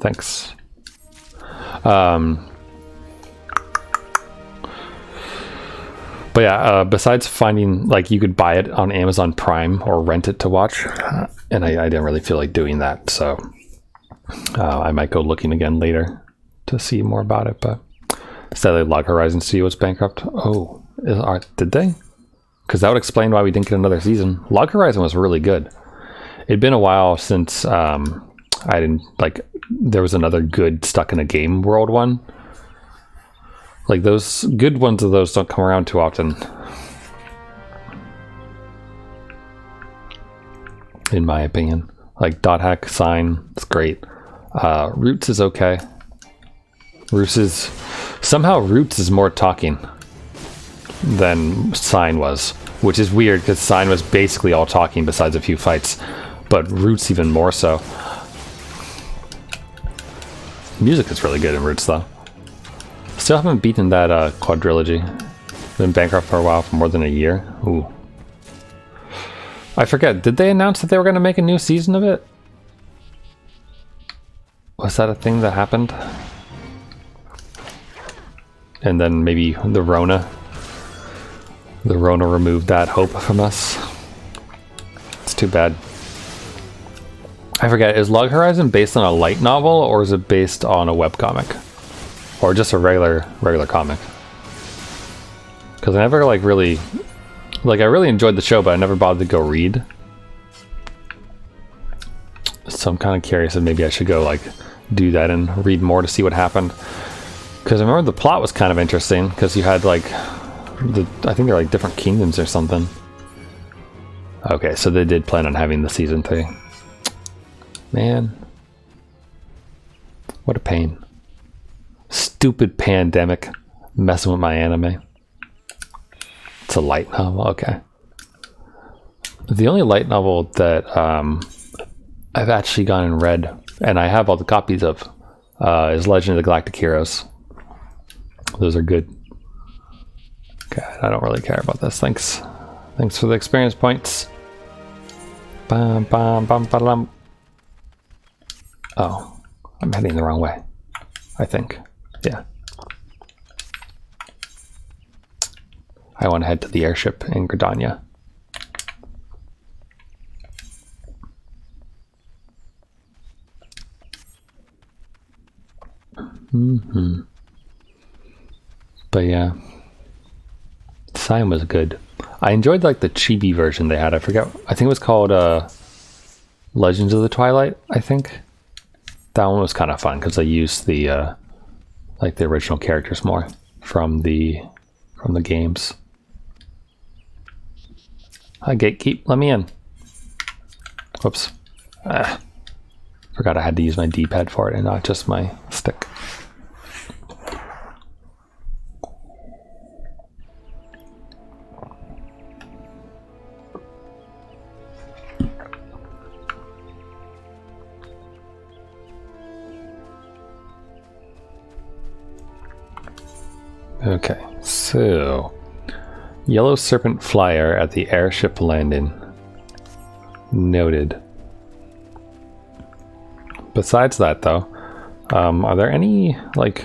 thanks. But yeah, besides finding, like, you could buy it on Amazon Prime or rent it to watch, and I didn't really feel like doing that, so I might go looking again later to see more about it. But sadly, Log Horizon Studio was bankrupt. Oh, did they? Because that would explain why we didn't get another season. Log Horizon was really good. It'd been a while since I didn't, like, there was another good stuck in a game world one. Like, those good ones of those don't come around too often, in my opinion. Like Dot Hack, Sign, it's great. Roots is okay. Roots is more talking than Sign was, which is weird because Sign was basically all talking besides a few fights, but Roots even more so. Music is really good in Roots though. Still haven't beaten that quadrilogy. Been bankrupt for a while, for more than a year. Ooh. I forget, did they announce that they were going to make a new season of it? Was that a thing that happened? And then maybe the Rona removed that hope from us. It's too bad. I forget, is Log Horizon based on a light novel, or is it based on a webcomic? Or just a regular comic? Because I never I really enjoyed the show, but I never bothered to go read. So I'm kind of curious if maybe I should go do that and read more to see what happened. Because I remember the plot was kind of interesting, because you had I think they're different kingdoms or something. Okay, so they did plan on having the season 3. Man, what a pain. Stupid pandemic messing with my anime. It's a light novel, okay. The only light novel that I've actually gone and read, and I have all the copies of, is Legend of the Galactic Heroes. Those are good. Okay, I don't really care about this. Thanks for the experience points. Bam, bam, bam, bam. Oh, I'm heading the wrong way, I think. Yeah. I want to head to the airship in Gridania. But yeah, sign was good. I enjoyed like the chibi version they had. I forget. I think it was called Legends of the Twilight. I think that one was kind of fun because they used the like the original characters more from the games. Hi, gatekeep. Let me in. Whoops. Forgot I had to use my D-pad for it and not just my stick. Okay, so Yellow Serpent Flyer at the airship landing. Noted. Besides that, though, are there any like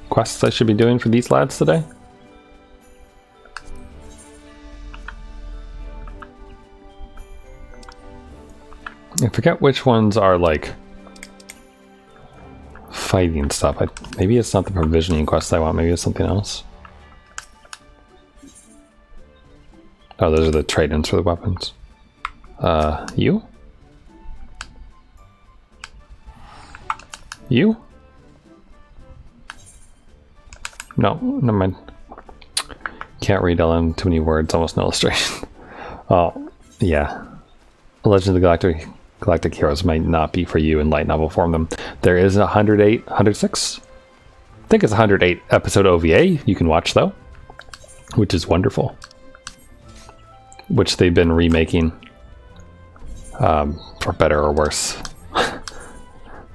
quests I should be doing for these lads today? I forget which ones are like fighting stuff. Maybe it's not the provisioning quest I want. Maybe it's something else. Oh, those are the trade-ins for the weapons. You? You? No, never mind. Can't read Ellen, too many words, almost no illustration. Oh, yeah. Legend of the Galactic Heroes might not be for you in light novel form. There is 106? I think it's 108 episode OVA you can watch though, which is wonderful. Which they've been remaking for better or worse.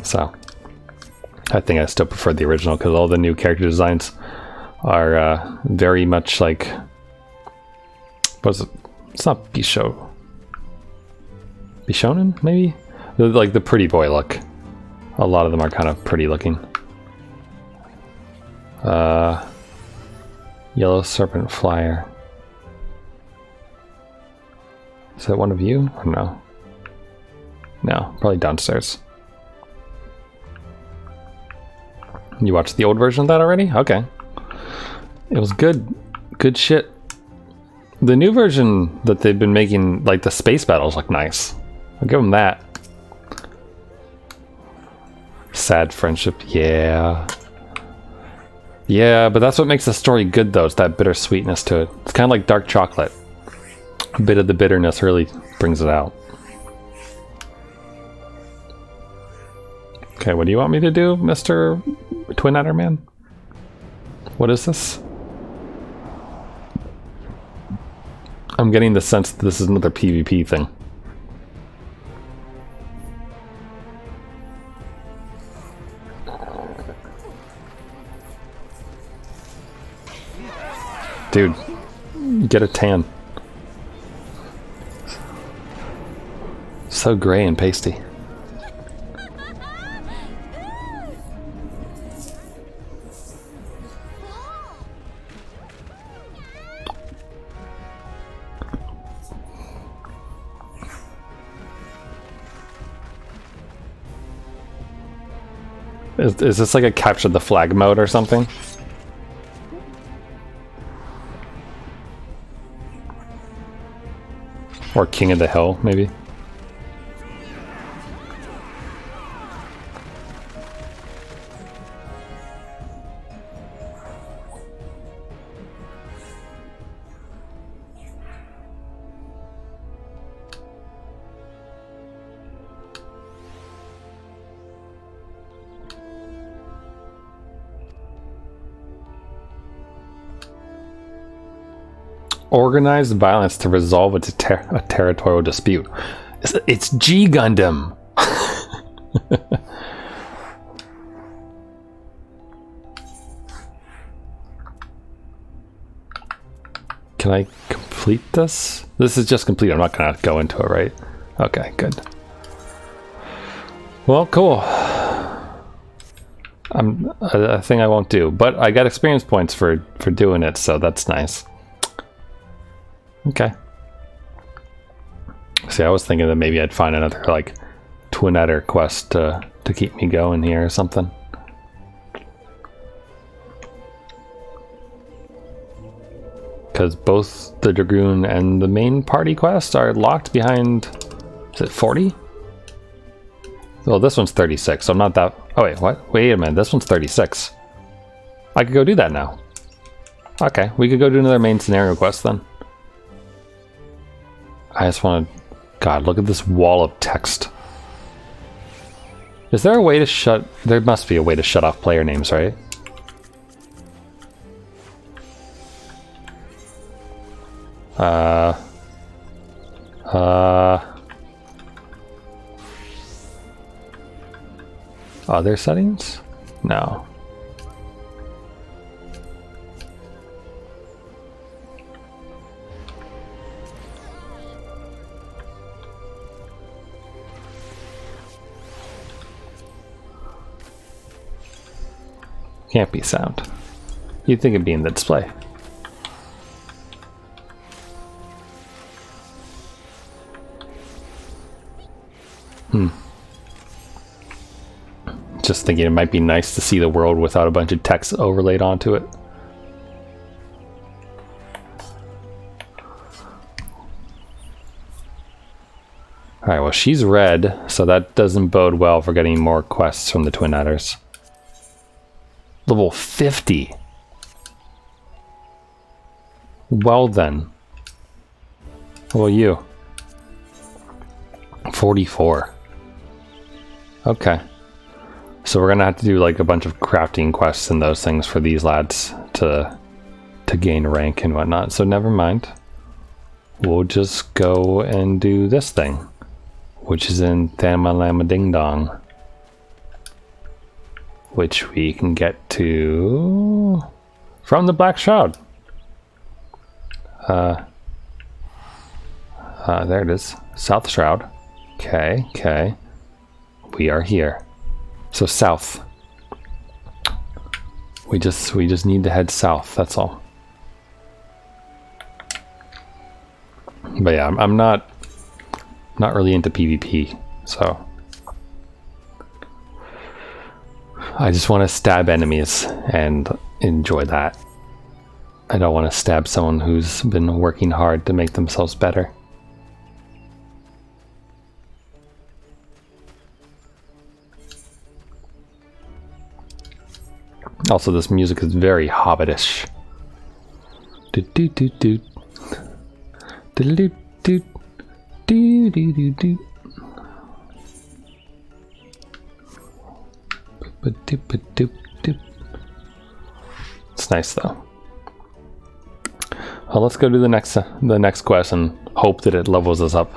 So I think I still prefer the original because all the new character designs are very much like, what's it? It's not Bishonen, maybe? Like the pretty boy look. A lot of them are kind of pretty looking. Yellow Serpent Flyer. Is that one of you or no? No, probably downstairs. You watched the old version of that already? Okay. It was good. Good shit. The new version that they've been making, like the space battles, look nice. I'll give them that. Sad friendship, yeah. Yeah, but that's what makes the story good though. It's that bittersweetness to it. It's kind of like dark chocolate. A bit of the bitterness really brings it out. Okay, what do you want me to do, Mr. Twin-Adder Man? What is this? I'm getting the sense that this is another PvP thing. Dude, get a tan. So gray and pasty. Is this like a capture the flag mode or something? Or King of the Hill, maybe? Organized violence to resolve a territorial dispute. It's G Gundam. Can I complete this? This is just complete. I'm not gonna go into it, right? Okay, good. Well, cool. a thing I won't do. But I got experience points for doing it, so that's nice. Okay. See, I was thinking that maybe I'd find another like twin adder quest to keep me going here or something. Because both the Dragoon and the main party quest are locked behind, is it 40? Well, this one's 36, so I'm not that... Oh wait, what? Wait a minute, this one's 36. I could go do that now. Okay, we could go do another main scenario quest then. I just want to... God, look at this wall of text. Is there a way to shut... There must be a way to shut off player names, right? Other settings? No. Can't be sound. You'd think it'd be in the display. Just thinking it might be nice to see the world without a bunch of text overlaid onto it. Alright, well she's red, so that doesn't bode well for getting more quests from the Twin Adders. Level 50! Well then. What about you? 44. Okay. So we're gonna have to do like a bunch of crafting quests and those things for these lads to gain rank and whatnot. So never mind. We'll just go and do this thing, which is in Thama Lama Ding Dong, which we can get to from the Black Shroud. There it is, South Shroud. Okay, okay. We are here. So south. We just need to head south, that's all. But yeah, I'm not really into PvP, so I just want to stab enemies and enjoy that. I don't want to stab someone who's been working hard to make themselves better. Also, this music is very hobbitish. Do do do do. Do do do do do do do. It's nice though. Well, let's go to the next quest and hope that it levels us up,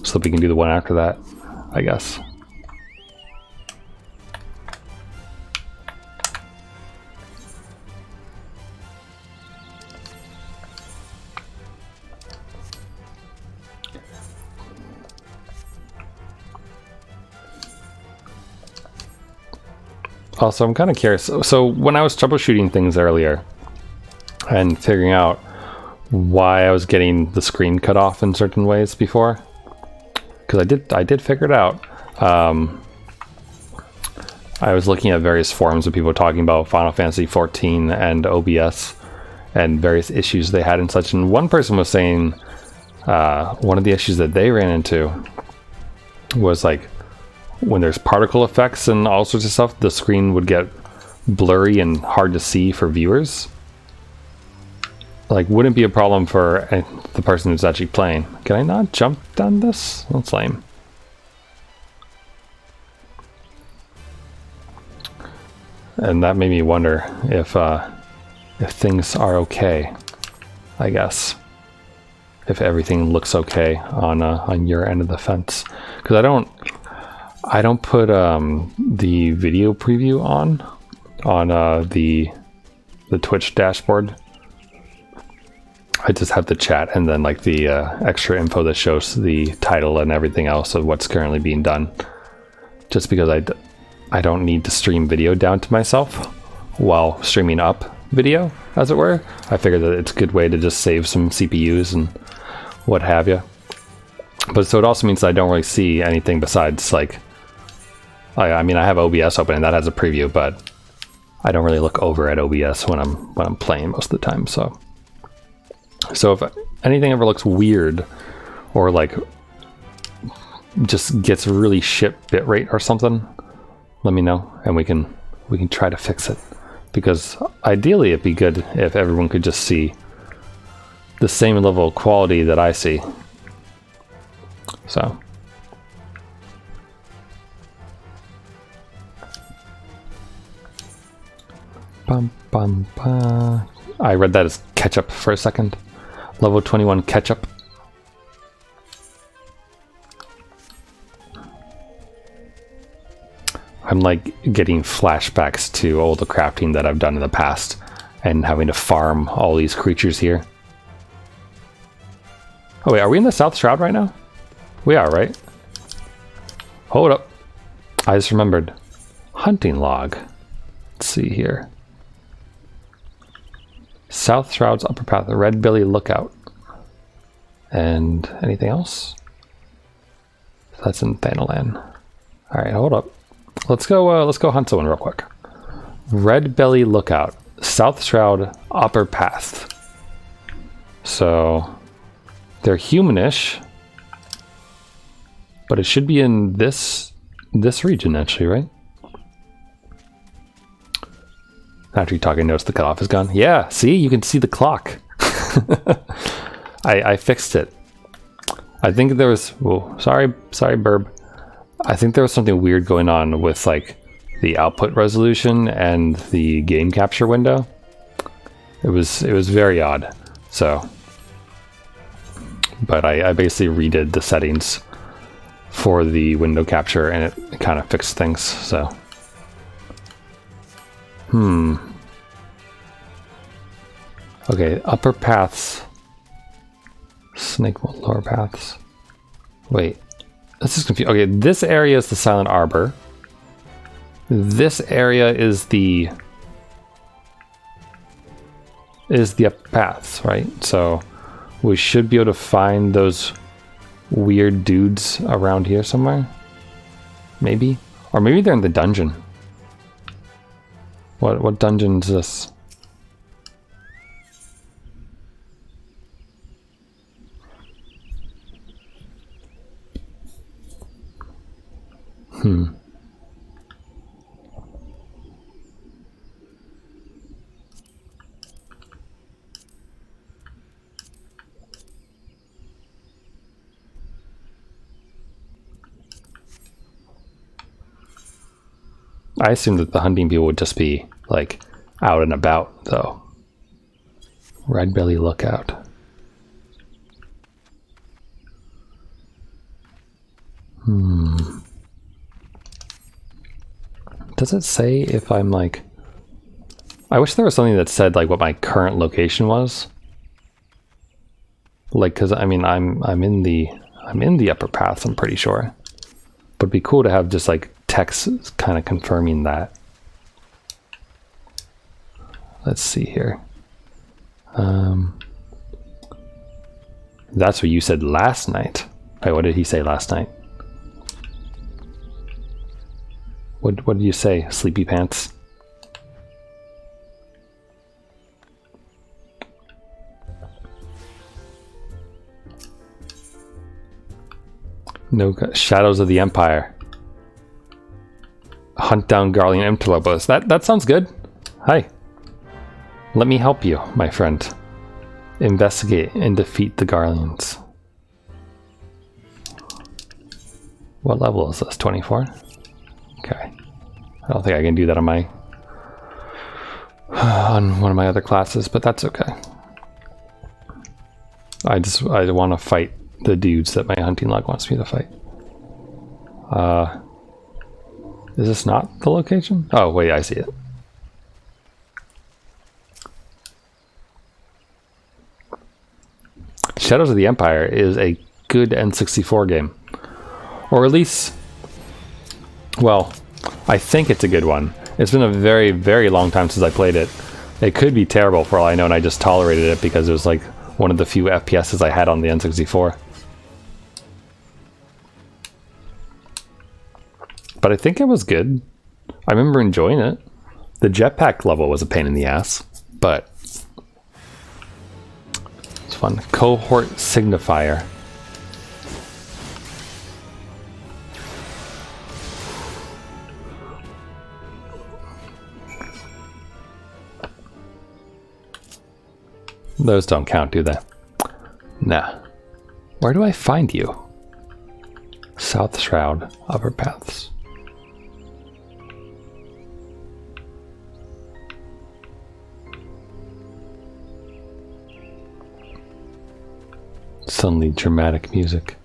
so we can do the one after that, I guess. Also, I'm kind of curious. So when I was troubleshooting things earlier and figuring out why I was getting the screen cut off in certain ways before, because I did figure it out. I was looking at various forums of people talking about Final Fantasy XIV and OBS and various issues they had and such. And one person was saying one of the issues that they ran into was like, when there's particle effects and all sorts of stuff, the screen would get blurry and hard to see for viewers. Like, wouldn't be a problem for the person who's actually playing. Can I not jump down this? That's lame. And that made me wonder if things are okay, I guess. If everything looks okay on your end of the fence. Because I don't put the video preview on the Twitch dashboard. I just have the chat and then like the extra info that shows the title and everything else of what's currently being done. Just because I don't need to stream video down to myself while streaming up video, as it were. I figured that it's a good way to just save some CPUs and what have you. But so it also means that I don't really see anything besides, like, I mean, I have OBS open and that has a preview, but I don't really look over at OBS when I'm playing most of the time. So if anything ever looks weird or like just gets really shit bitrate or something, let me know and we can try to fix it. Because ideally it'd be good if everyone could just see the same level of quality that I see. So bum, bum, bum. I read that as ketchup for a second. Level 21 ketchup. I'm like getting flashbacks to all the crafting that I've done in the past and having to farm all these creatures here. Oh wait, are we in the South Shroud right now? We are, right? Hold up. I just remembered. Hunting log. Let's see here. South Shroud's upper path, the Red Billy Lookout. And anything else? That's in Thanalan. Alright, hold up. Let's go hunt someone real quick. Red Belly Lookout, South Shroud, upper path. So they're humanish, but it should be in this region actually, right? After you talk, I noticed the cutoff is gone. Yeah, see, you can see the clock. I fixed it. I think there was. Whoa, sorry, Burb. I think there was something weird going on with like the output resolution and the game capture window. It was very odd. So, but I basically redid the settings for the window capture and it kind of fixed things. So, okay, upper paths. Snake Mold lower paths. Wait. This is confusing. Okay, this area is the Silent Arbor. This area is the upper paths, right? So we should be able to find those weird dudes around here somewhere. Maybe? Or maybe they're in the dungeon. What dungeon is this? I assume that the hunting people would just be like out and about though. Red Belly Lookout. Does it say if I'm like... I wish there was something that said like what my current location was. Like, cause I mean, I'm in the upper paths, I'm pretty sure. But it'd be cool to have just like text kind of confirming that. Let's see here. That's what you said last night. Wait, what did he say last night? What did you say? Sleepy pants? No Shadows of the Empire. Hunt down Garlean Interlopers. That sounds good. Hi. Let me help you, my friend. Investigate and defeat the Garleans. What level is this? 24? Okay. I don't think I can do that on my on one of my other classes, but that's okay. I want to fight the dudes that my hunting log wants me to fight. Is this not the location? Oh wait, I see it. Shadows of the Empire is a good N64 game. Or at least, well, I think it's a good one. It's been a very, very long time since I played it. It could be terrible for all I know, and I just tolerated it because it was like one of the few FPSs I had on the N64. But I think it was good. I remember enjoying it. The jetpack level was a pain in the ass, but it's fun. Cohort signifier. Those don't count, do they? Nah. Where do I find you? South Shroud, Upper Paths. Suddenly dramatic music.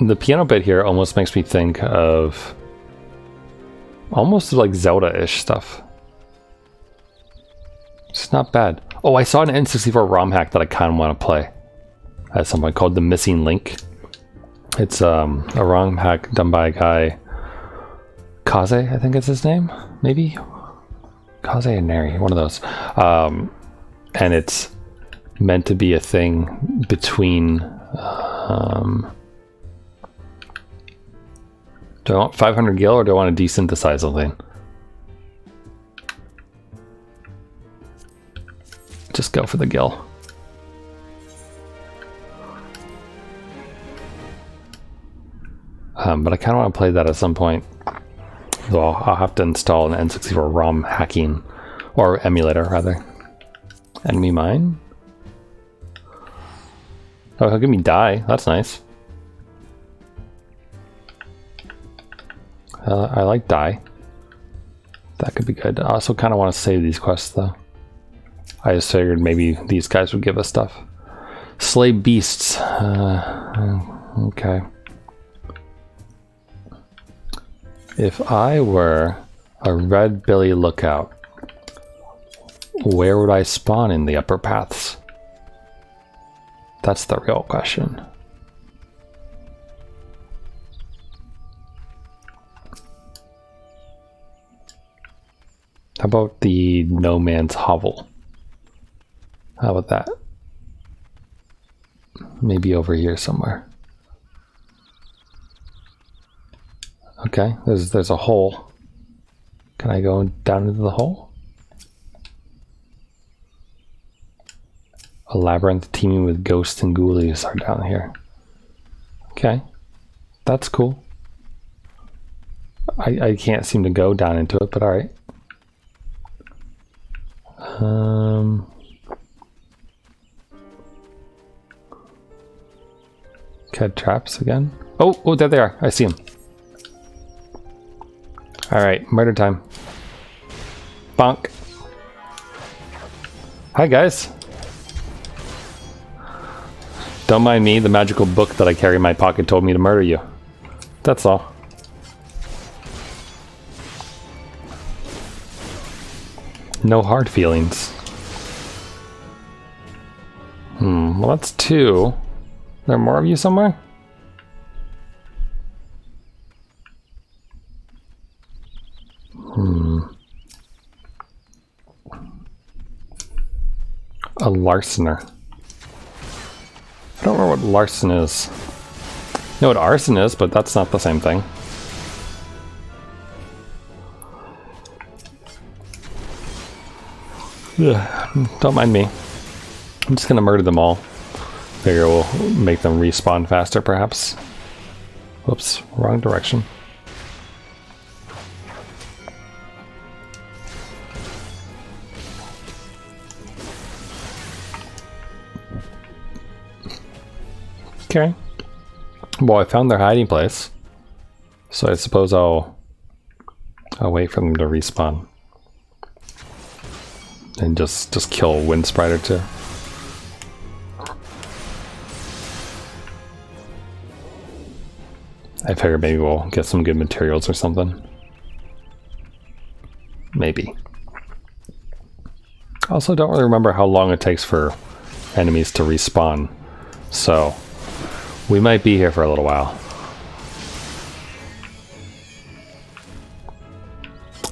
The piano bit here almost makes me think of almost like Zelda-ish stuff. It's not bad. Oh, I saw an N64 ROM hack that I kind of want to play at some point called The Missing Link. It's a ROM hack done by a guy, Kaze, I think it's his name, maybe? Kaze and Neri, one of those. And it's meant to be a thing between... do I want 500 gil or do I want to desynthesize something? Just go for the gil. But I kind of want to play that at some point. So I'll have to install an N64 ROM hacking, or emulator rather. Enemy mine? Oh, he'll give me die. That's nice. I like die. That could be good. I also kind of want to save these quests though. I just figured maybe these guys would give us stuff. Slay beasts. Okay. If I were a red billy lookout, where would I spawn in the upper paths? That's the real question. How about the No Man's Hovel? How about that? Maybe over here somewhere. Okay, there's a hole. Can I go down into the hole? A labyrinth teeming with ghosts and ghoulies are down here. Okay, that's cool. I can't seem to go down into it, but alright. Cat traps again. Oh, there they are. I see them. Alright, murder time. Bonk. Hi guys. Don't mind me, the magical book that I carry in my pocket told me to murder you. That's all. No hard feelings. Well that's two. Are there more of you somewhere? A larcener. I don't remember what larcen is. I know what arson is, but that's not the same thing. Ugh, don't mind me. I'm just gonna murder them all. Figure we'll make them respawn faster, perhaps. Whoops, wrong direction. Okay. Well, I found their hiding place, so I suppose I'll wait for them to respawn and just kill a wind sprite or two. I figure maybe we'll get some good materials or something. Maybe. I also don't really remember how long it takes for enemies to respawn, so We might be here for a little while.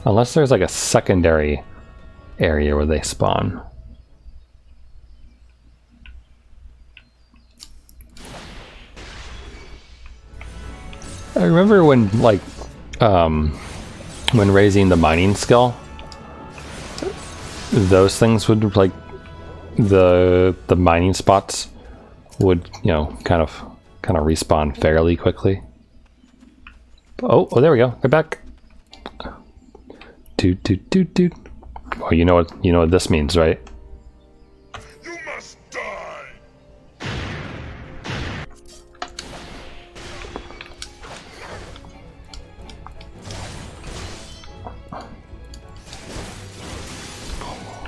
Unless there's like a secondary area where they spawn. I remember when, like, when raising the mining skill, those things would, like, the mining spots would, you know, kind of respawn fairly quickly. Oh, there we go. They're back. Toot toot toot toot. Oh, you know what this means, right? You must die.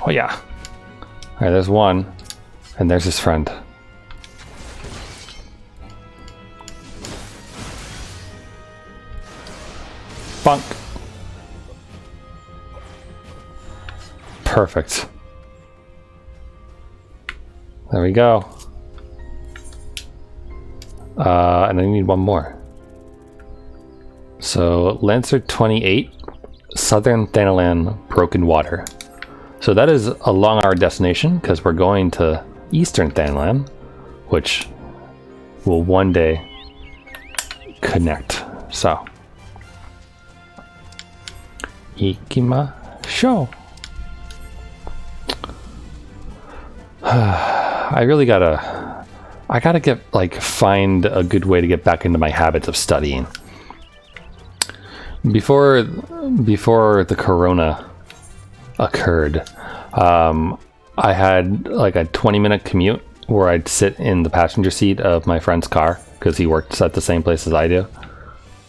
Oh yeah. All right, there's one, and there's his friend. Bunk. Perfect. There we go. And I need one more. So Lancer 28, Southern Thanalan, Broken Water. So that is along our destination because we're going to Eastern Thanalan, which will one day connect. So, ikimashou. I gotta get, like, find a good way to get back into my habits of studying. Before the corona occurred, I had like a 20-minute commute where I'd sit in the passenger seat of my friend's car because he worked at the same place as I do.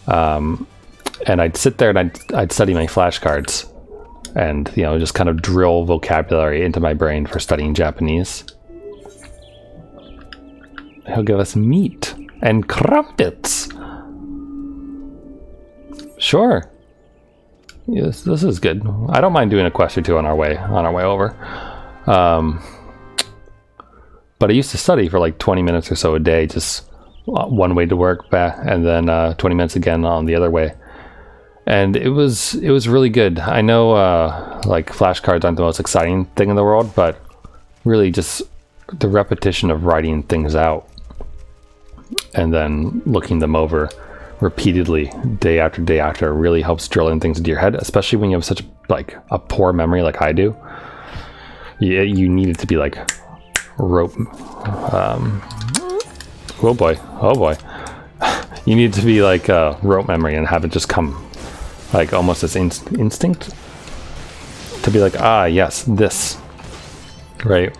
And I'd sit there and I'd study my flashcards and, you know, just kind of drill vocabulary into my brain for studying Japanese. He'll give us meat and crumpets. Sure. Yes, this is good. I don't mind doing a quest or two on our way over. But I used to study for like 20 minutes or so a day, just one way to work back, and then 20 minutes again on the other way. And it was really good. I know like flashcards aren't the most exciting thing in the world, but really just the repetition of writing things out and then looking them over repeatedly day after day after really helps drill in things into your head, especially when you have such like a poor memory like I do. You need it to be like rope. Oh boy. You need it to be like rope memory and have it just come like almost as instinct to be like, ah, yes, this, right?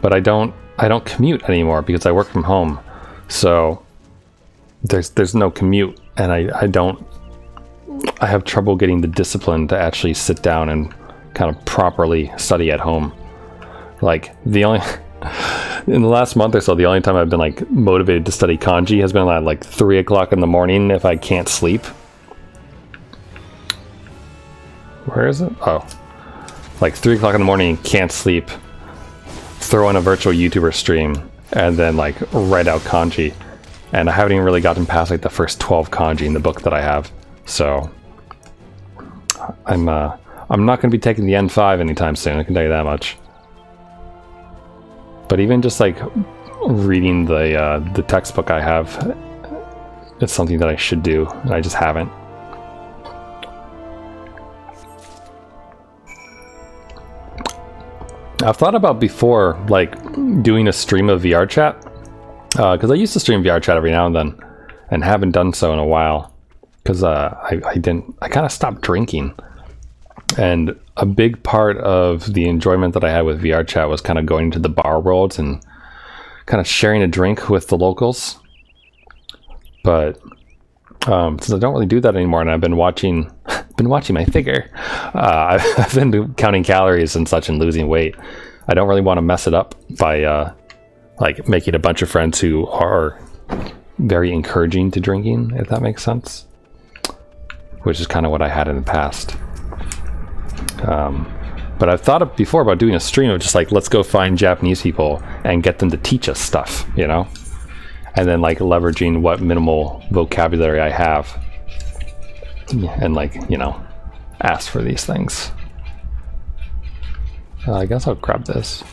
But I don't commute anymore because I work from home. So there's no commute, and I have trouble getting the discipline to actually sit down and kind of properly study at home. Like in the last month or so, the only time I've been like motivated to study kanji has been at like 3 o'clock in the morning if I can't sleep. Where is it? Oh, like 3 o'clock in the morning, can't sleep. Throw in a virtual YouTuber stream and then like write out kanji. And I haven't even really gotten past like the first 12 kanji in the book that I have. So I'm not going to be taking the N5 anytime soon, I can tell you that much. But even just like reading the textbook I have, it's something that I should do, and I just haven't. I've thought about before, like, doing a stream of VR chat, because I used to stream VR chat every now and then, and haven't done so in a while, because I kind of stopped drinking, and a big part of the enjoyment that I had with VR chat was kind of going to the bar worlds and kind of sharing a drink with the locals. But since I don't really do that anymore, and I've been watching my figure, I've been counting calories and such and losing weight. I don't really want to mess it up by like making a bunch of friends who are very encouraging to drinking, if that makes sense, which is kind of what I had in the past. But I've thought before about doing a stream of just like, let's go find Japanese people and get them to teach us stuff, you know? And then like leveraging what minimal vocabulary I have and like, you know, ask for these things. I guess I'll grab this.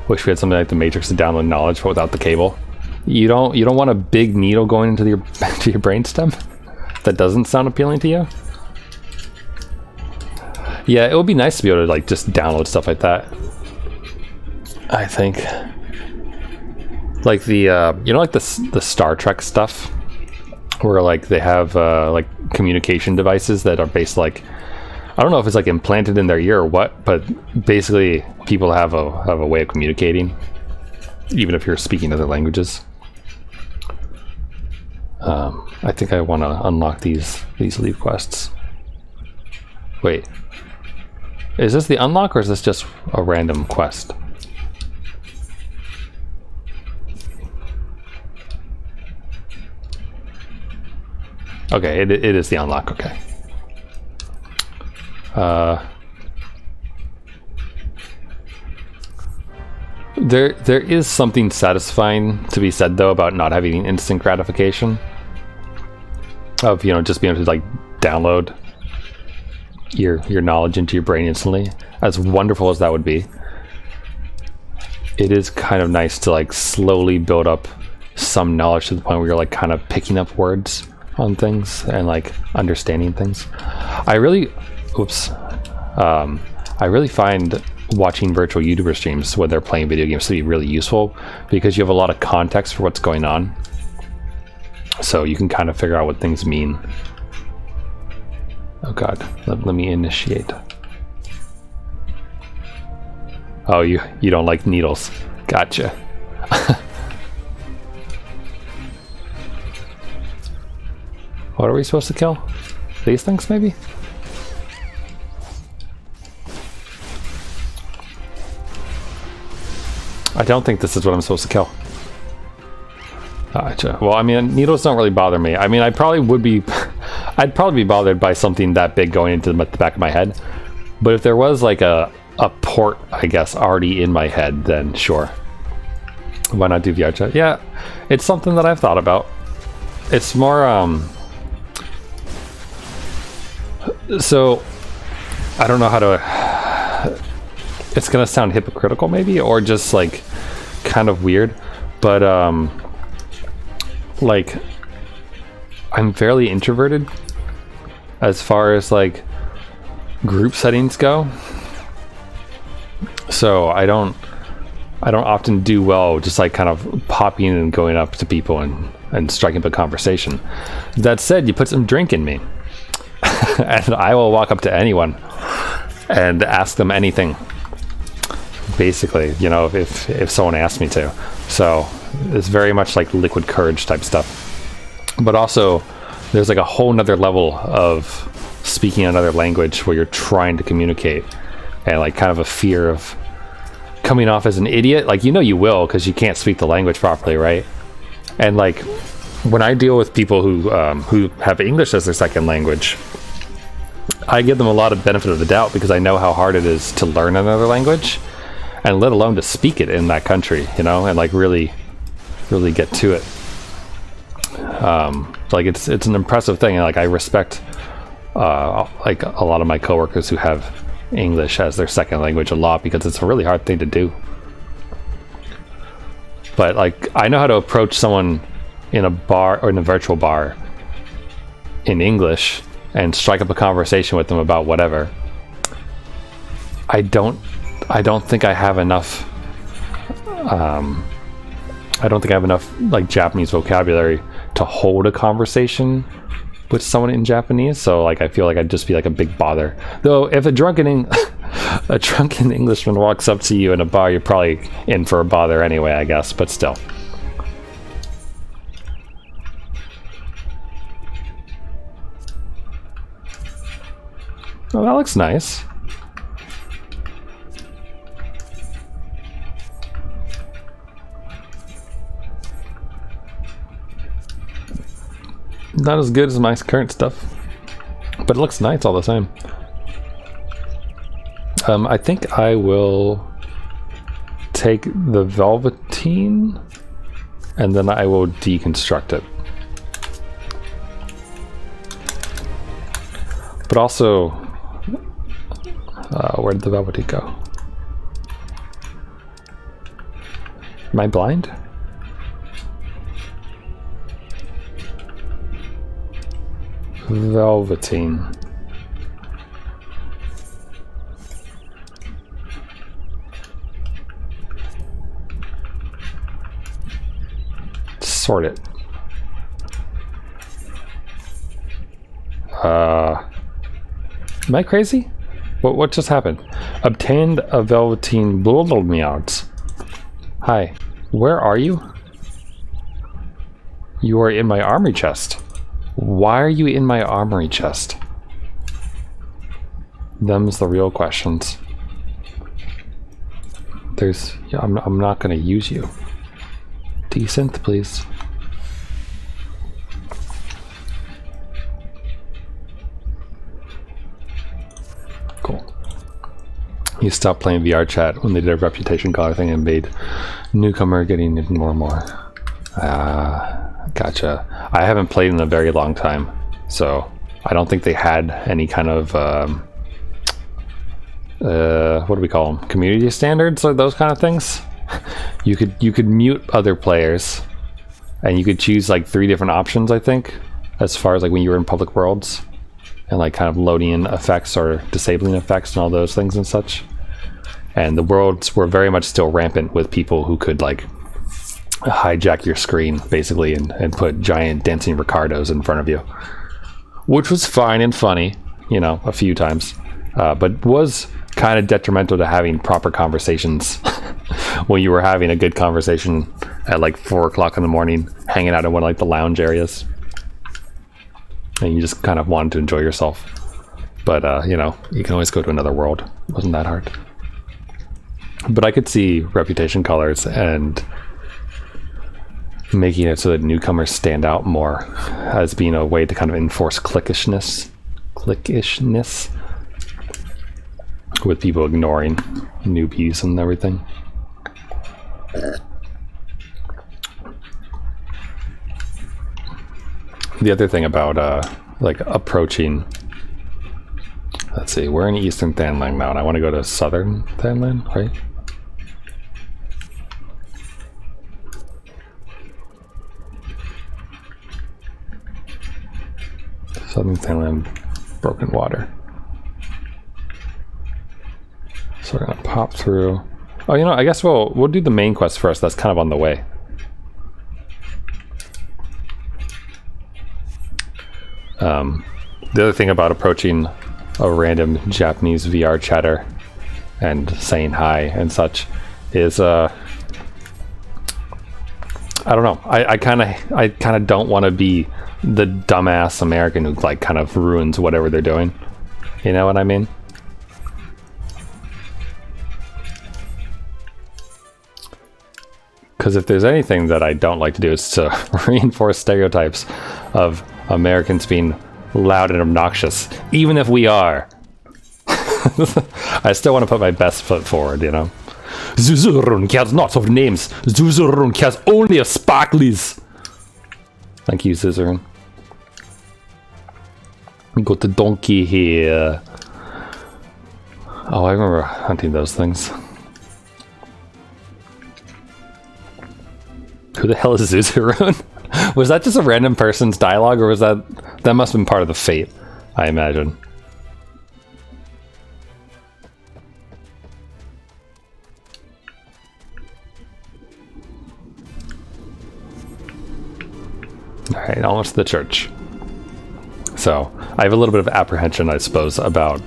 Wish we had something like the Matrix to download knowledge, but without the cable. You don't want a big needle going into your to your brainstem? That doesn't sound appealing to you? Yeah, it would be nice to be able to like just download stuff like that. I think. Like the you know, like the Star Trek stuff, where like they have like communication devices that are based like, I don't know if it's like implanted in their ear or what, but basically people have a way of communicating, even if you're speaking other languages. I think I want to unlock these leave quests. Wait, is this the unlock or is this just a random quest? Okay, it is the unlock. Okay. There is something satisfying to be said though about not having instant gratification of, you know, just being able to like download your knowledge into your brain instantly. As wonderful as that would be, it is kind of nice to like slowly build up some knowledge to the point where you're like kind of picking up words on things and like understanding things. I really find watching virtual YouTuber streams when they're playing video games to be really useful, because you have a lot of context for what's going on, so you can kind of figure out what things mean. Oh god, let me initiate. Oh, you don't like needles. Gotcha. What are we supposed to kill? These things, maybe? I don't think this is what I'm supposed to kill. Gotcha. Well, I mean, needles don't really bother me. I mean, I'd probably be bothered by something that big going into the back of my head. But if there was like a port, I guess, already in my head, then sure. Why not do VR chat? Yeah, it's something that I've thought about. It's more, so I don't know how to, it's gonna sound hypocritical maybe, or just like kind of weird, but like I'm fairly introverted as far as like group settings go, so I don't often do well just like kind of popping in and going up to people and striking up a conversation. That said, you put some drink in me and I will walk up to anyone and ask them anything, basically, you know, if someone asks me to. So it's very much like liquid courage type stuff. But also there's like a whole nother level of speaking another language where you're trying to communicate, and like kind of a fear of coming off as an idiot. Like, you know, you will, because you can't speak the language properly, right? And like when I deal with people who have English as their second language, I give them a lot of benefit of the doubt, because I know how hard it is to learn another language, and let alone to speak it in that country, you know, and like really get to it. Like it's an impressive thing, and like I respect like a lot of my coworkers who have English as their second language a lot, because it's a really hard thing to do. But like I know how to approach someone in a bar or in a virtual bar in English and strike up a conversation with them about whatever. I don't think I have enough like Japanese vocabulary to hold a conversation with someone in Japanese, so like I feel like I'd just be like a big bother. Though if a drunken Englishman walks up to you in a bar, you're probably in for a bother anyway, I guess, but still. Oh, that looks nice. Not as good as my current stuff, but it looks nice all the same. I think I will take the Velveteen and then I will deconstruct it. But also, where did the Velveteen go? Am I blind? Velveteen. Sort it. Am I crazy? What just happened? Obtained a Velveteen Meows. Hi, where are you? You are in my armory chest. Why are you in my armory chest? Them's the real questions. I'm not gonna use you. Decent, please. Cool. You stopped playing VR chat when they did a reputation collar thing and made newcomer getting it more and more. Gotcha. I haven't played in a very long time, so I don't think they had any kind of what do we call them? Community standards or those kind of things. You could mute other players, and you could choose like 3 different options, I think, as far as like when you were in public worlds, and like kind of loading in effects or disabling effects and all those things and such. And the worlds were very much still rampant with people who could like hijack your screen basically and put giant dancing Ricardos in front of you, which was fine and funny, you know, a few times, but was kind of detrimental to having proper conversations when you were having a good conversation at like 4 o'clock in the morning, hanging out in one of like the lounge areas, and you just kind of wanted to enjoy yourself. But you know, you can always go to another world. It wasn't that hard. But I could see reputation colors and making it so that newcomers stand out more as being a way to kind of enforce clickishness with people ignoring newbies and everything. The other thing about like approaching, let's see, we're in Eastern Thanlang now, and I want to go to Southern Thanlang, right? Southern Thanlang, Broken Water. So we're gonna pop through. Oh, you know, I guess we'll do the main quest first. That's kind of on the way. The other thing about approaching a random Japanese VR chatter and saying hi and such is, I don't know. I kind of don't want to be the dumbass American who like kind of ruins whatever they're doing. You know what I mean? Because if there's anything that I don't like to do, is to reinforce stereotypes of Americans being loud and obnoxious, even if we are. I still want to put my best foot forward, you know. Zuzurun cares not of names. Zuzurun cares only of sparklies. Thank you, Zuzurun. We got the donkey here. Oh, I remember hunting those things. Who the hell is Zuzurun? Was that just a random person's dialogue, or was that must have been part of the fate, I imagine. Alright, almost to the church. So, I have a little bit of apprehension, I suppose, about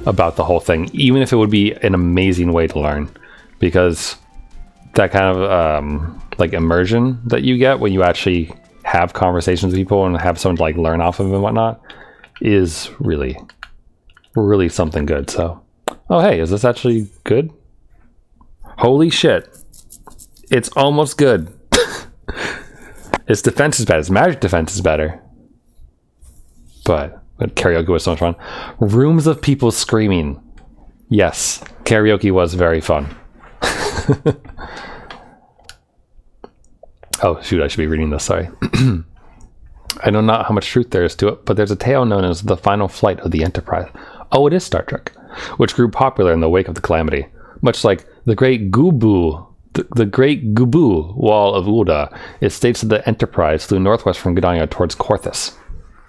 the whole thing, even if it would be an amazing way to learn, because that kind of like immersion that you get when you actually have conversations with people and have someone to like learn off of and whatnot is really, really something good. So, oh hey, is this actually good? Holy shit. It's almost good. Its defense is better. Its magic defense is better. But karaoke was so much fun. Rooms of people screaming. Yes, karaoke was very fun. Oh, shoot, I should be reading this, sorry. I know not how much truth there is to it, but there's a tale known as the final flight of the Enterprise. Oh, it is Star Trek, which grew popular in the wake of the Calamity. Much like the Great Gubu Wall of Uda, it states that the Enterprise flew northwest from Gdania towards Korthus.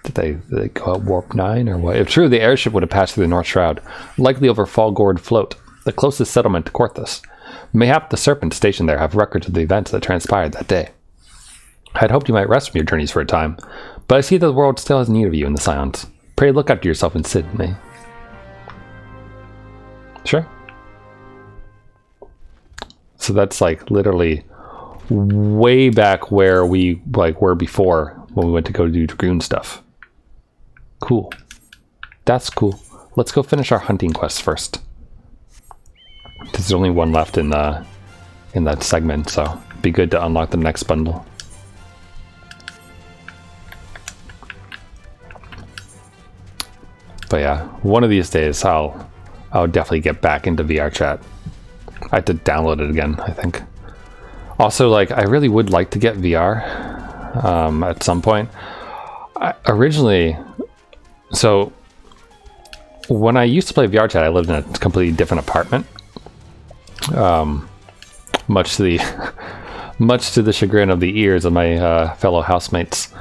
Did they go at warp 9 or what? If true, the airship would have passed through the North Shroud, likely over Falgord Float, the closest settlement to Korthus. Mayhap the Serpents stationed there have records of the events that transpired that day. I had hoped you might rest from your journeys for a time, but I see that the world still has need of you in the Scions. Pray look after yourself in Sydney. Sure. So that's like literally way back where we were before when we went to go do Dragoon stuff. Cool. That's cool. Let's go finish our hunting quest first. There's only one left in that segment, so it'd be good to unlock the next bundle. But yeah, one of these days I'll definitely get back into VR chat. I have to download it again, I think. Also, like, I really would like to get VR at some point. Originally, so when I used to play VR chat, I lived in a completely different apartment. Much to the chagrin of the ears of my fellow housemates.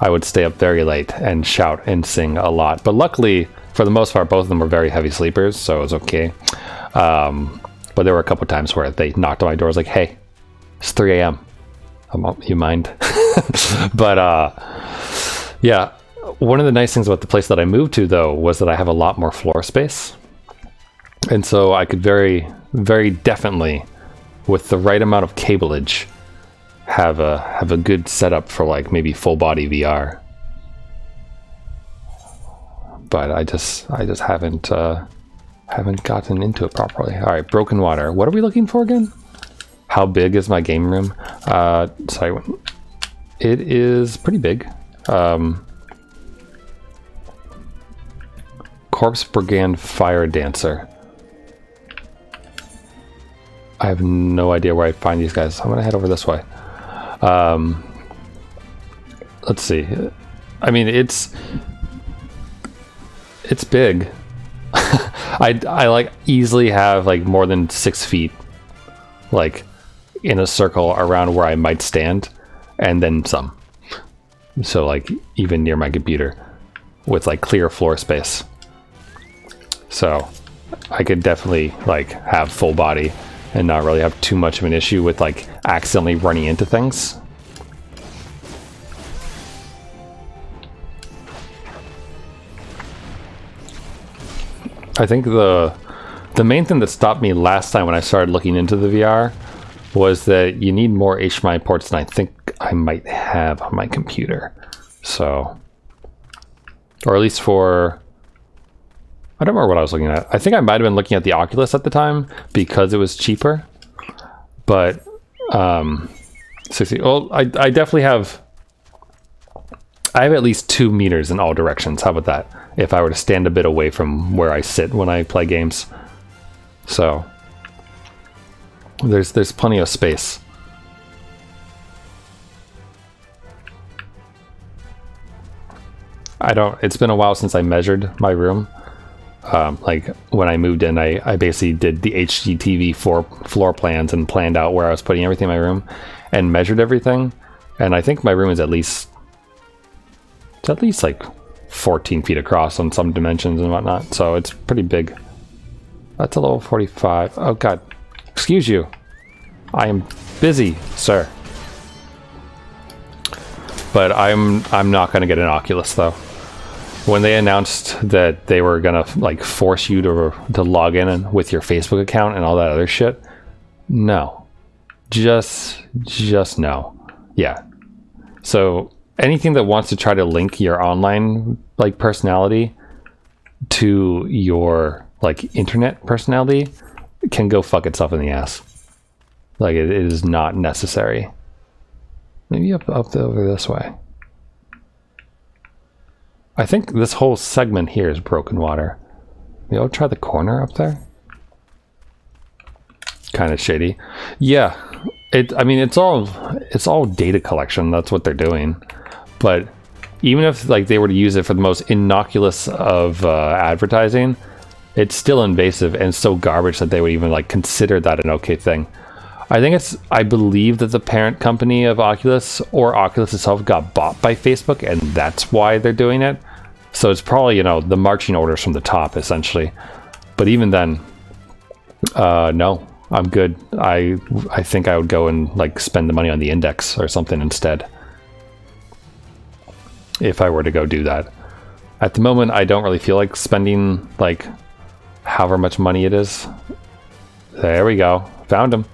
I would stay up very late and shout and sing a lot. But luckily, for the most part, both of them were very heavy sleepers, so it was okay. But there were a couple times where they knocked on my door. I was like, hey, it's 3 a.m. You mind? But yeah, one of the nice things about the place that I moved to, though, was that I have a lot more floor space. And so I could very, very definitely, with the right amount of cableage, have a good setup for like maybe full body VR. But I just haven't gotten into it properly. All right, broken water. What are we looking for again? How big is my game room? Sorry, it is pretty big. Corpse Brigand Fire Dancer. I have no idea where I'd find these guys. I'm gonna head over this way. Let's see. I mean, it's big. I like easily have like more than 6 feet, like in a circle around where I might stand, and then some. So like even near my computer, with like clear floor space. So I could definitely like have full body and not really have too much of an issue with like accidentally running into things. I think the main thing that stopped me last time when I started looking into the VR was that you need more HDMI ports than I think I might have on my computer. So, or at least for, I don't remember what I was looking at. I think I might have been looking at the Oculus at the time because it was cheaper. But 60. Well, I definitely have. I have at least 2 meters in all directions. How about that? If I were to stand a bit away from where I sit when I play games, so there's plenty of space. It's been a while since I measured my room. Like when I moved in, I basically did the HGTV floor plans and planned out where I was putting everything in my room and measured everything. And I think my room is at least like 14 feet across on some dimensions and whatnot. So it's pretty big. That's a level 45. Oh God, excuse you. I am busy, sir. But I'm not gonna get an Oculus though. When they announced that they were gonna like force you to log in with your Facebook account and all that other shit, no, just no. Yeah. So anything that wants to try to link your online like personality to your like internet personality can go fuck itself in the ass. Like it is not necessary. Maybe up over this way. I think this whole segment here is broken water. Maybe I'll try the corner up there. kind of shady. Yeah, I mean, it's all data collection. That's what they're doing. But even if like they were to use it for the most innocuous of advertising, it's still invasive and so garbage that they would even like consider that an okay thing. I believe that the parent company of Oculus or Oculus itself got bought by Facebook, and that's why they're doing it. So it's probably, you know, the marching orders from the top, essentially. But even then, no, I'm good. I think I would go and like spend the money on the index or something instead, if I were to go do that. At the moment, I don't really feel like spending like however much money it is. There we go, found him.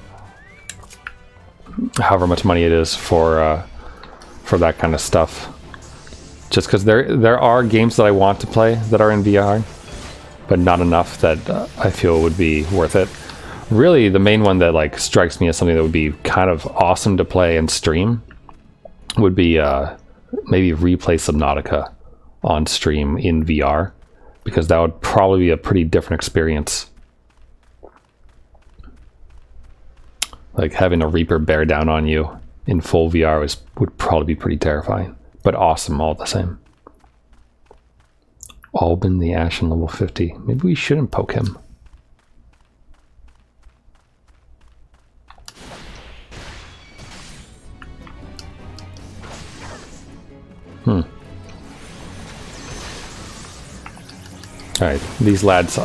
However much money it is for that kind of stuff. Just because there are games that I want to play that are in VR, but not enough that I feel would be worth it. Really, the main one that like strikes me as something that would be kind of awesome to play and stream would be maybe replay Subnautica on stream in VR, because that would probably be a pretty different experience. Like having a Reaper bear down on you in full VR would probably be pretty terrifying, but awesome all the same. Albin the Ashen level 50. Maybe we shouldn't poke him. Alright, these lads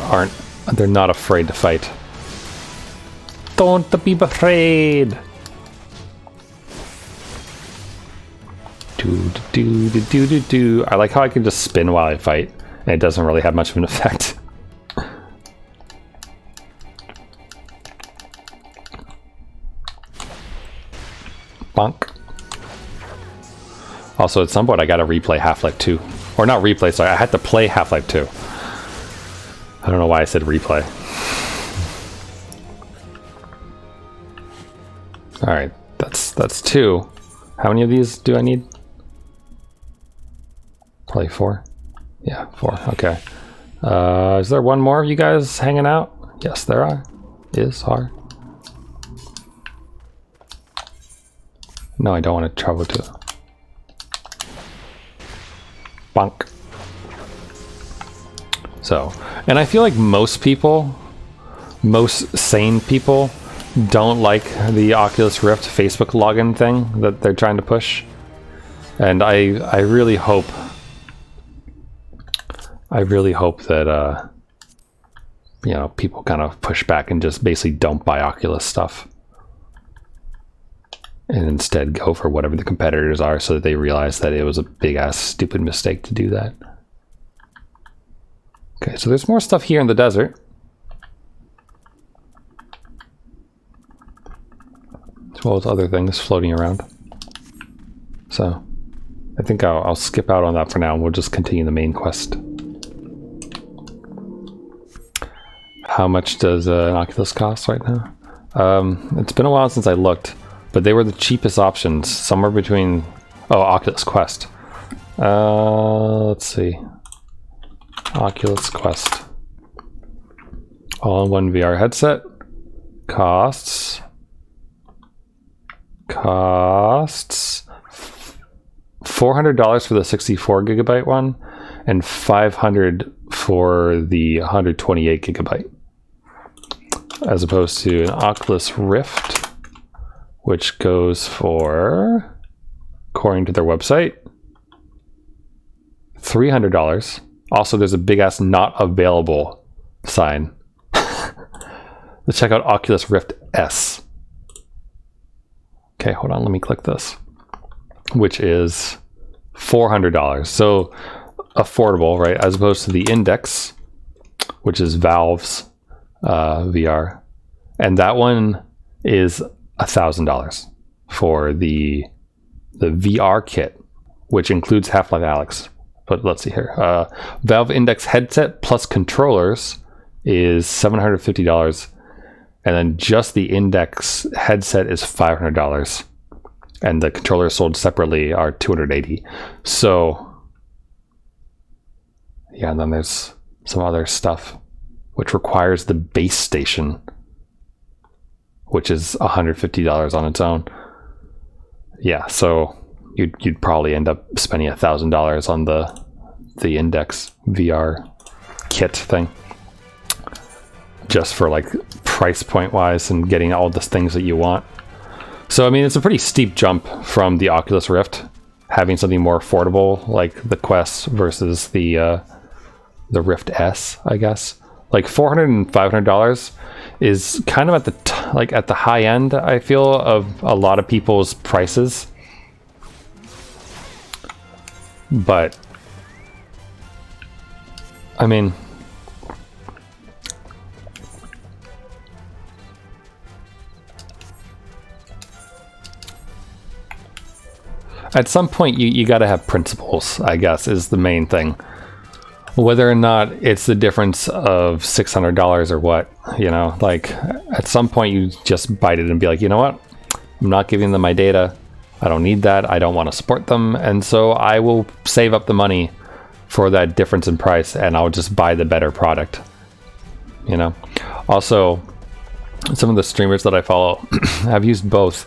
they're not afraid to fight. Don't be afraid. Do. I like how I can just spin while I fight, and it doesn't really have much of an effect. Bonk. Also, at some point, I gotta replay Half-Life 2. Or not replay, sorry, I had to play Half-Life 2. I don't know why I said replay. Alright, that's 2. How many of these do I need? Probably 4. Yeah, 4. Okay. Is there one more of you guys hanging out? Yes, there are. Are. No, I don't want to travel to it. Bonk. So, and I feel like most sane people don't like the Oculus Rift Facebook login thing that they're trying to push. And I really hope that you know, people kind of push back and just basically don't buy Oculus stuff, and instead go for whatever the competitors are, so that they realize that it was a big ass stupid mistake to do that. Okay, so there's more stuff here in the desert. As well as other things floating around. So I think I'll skip out on that for now, and we'll just continue the main quest. How much does an Oculus cost right now? It's been a while since I looked, but they were the cheapest options, somewhere between... Oh, Oculus Quest. Let's see. Oculus Quest. All-in-one VR headset. Costs $400 for the 64 gigabyte one, and $500 for the 128 gigabyte. As opposed to an Oculus Rift, which goes for, according to their website, $300. Also, there's a big ass not available sign. Let's check out Oculus Rift S. Okay, hold on, let me click this. Which is $400. So affordable, right? As opposed to the Index, which is Valve's VR. And that one is $1,000 for the VR kit, which includes Half-Life Alyx. But let's see here. Valve Index headset plus controllers is $750. And then just the Index headset is $500. And the controllers sold separately are $280. So, yeah, and then there's some other stuff which requires the base station. which is $150 on its own. Yeah, so you'd probably end up spending $1,000 on the Index VR kit thing, just for like price point wise and getting all the things that you want. So I mean, it's a pretty steep jump from the Oculus Rift, having something more affordable like the Quest versus the Rift S, I guess. Like $400 and $500 is kind of at the at the high end, I feel, of a lot of people's prices. But I mean, at some point you got to have principles, I guess, is the main thing. Whether or not it's the difference of $600 or what, you know, like at some point you just bite it and be like, you know what, I'm not giving them my data. I don't need that. I don't want to support them. And so I will save up the money for that difference in price and I'll just buy the better product, you know. Also, some of the streamers that I follow have used both.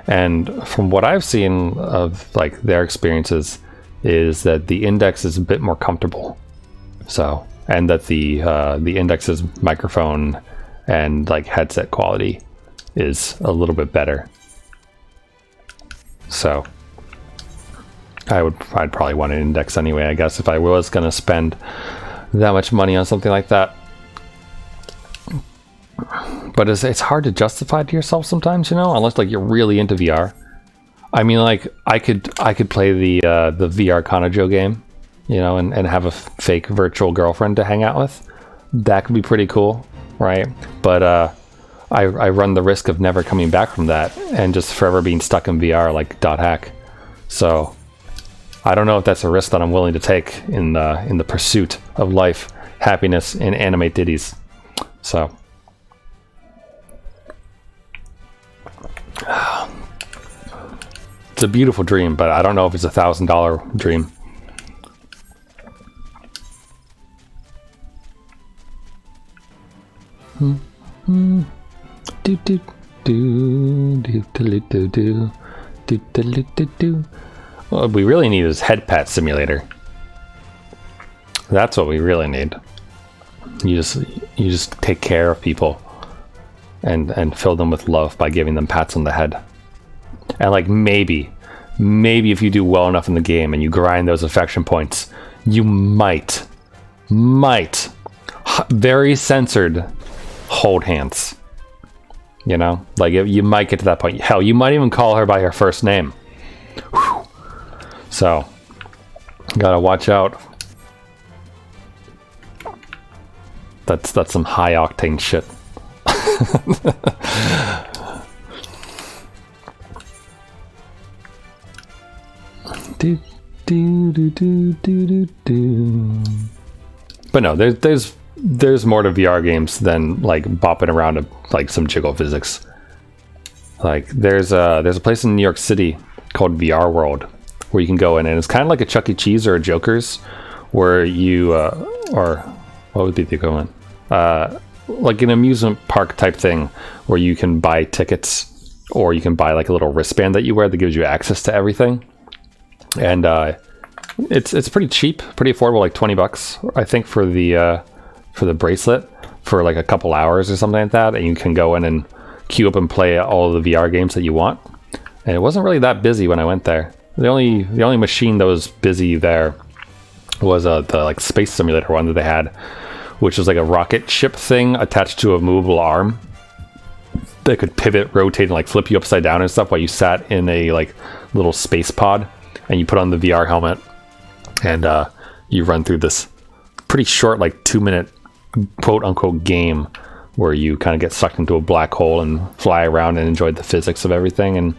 And from what I've seen of like their experiences is that the Index is a bit more comfortable. So, and that the Index's microphone and like headset quality is a little bit better. So, I'd probably want an Index anyway, I guess, if I was going to spend that much money on something like that. But it's hard to justify to yourself sometimes, you know, unless like you're really into VR. I mean, like I could play the VR Kanojo game, you know, and have a fake virtual girlfriend to hang out with. That could be pretty cool, right? But I run the risk of never coming back from that and just forever being stuck in VR like .hack. So I don't know if that's a risk that I'm willing to take in the pursuit of life, happiness, and anime ditties. So it's a beautiful dream, but I don't know if it's $1,000 dream. What we really need is head pat simulator. That's what we really need. You just take care of people and fill them with love by giving them pats on the head. And like maybe if you do well enough in the game and you grind those affection points, you might very censored hold hands. You know, like you might get to that point. Hell, you might even call her by her first name. Whew. So, gotta watch out. That's some high octane shit. But no, there's more to VR games than like bopping around to like some jiggle physics. Like there's a place in New York City called VR World where you can go in, and it's kind of like a Chuck E. Cheese or a Joker's, where you or what would be the equivalent? Like an amusement park type thing where you can buy tickets, or you can buy like a little wristband that you wear that gives you access to everything. And it's pretty cheap, pretty affordable, like $20 I think for the bracelet for like a couple hours or something like that, and you can go in and queue up and play all of the VR games that you want. And it wasn't really that busy when I went there. The only machine that was busy there was the like space simulator one that they had, which was like a rocket ship thing attached to a movable arm that could pivot, rotate, and like flip you upside down and stuff while you sat in a like little space pod, and you put on the VR helmet and you run through this pretty short, like 2-minute quote unquote game where you kind of get sucked into a black hole and fly around and enjoy the physics of everything and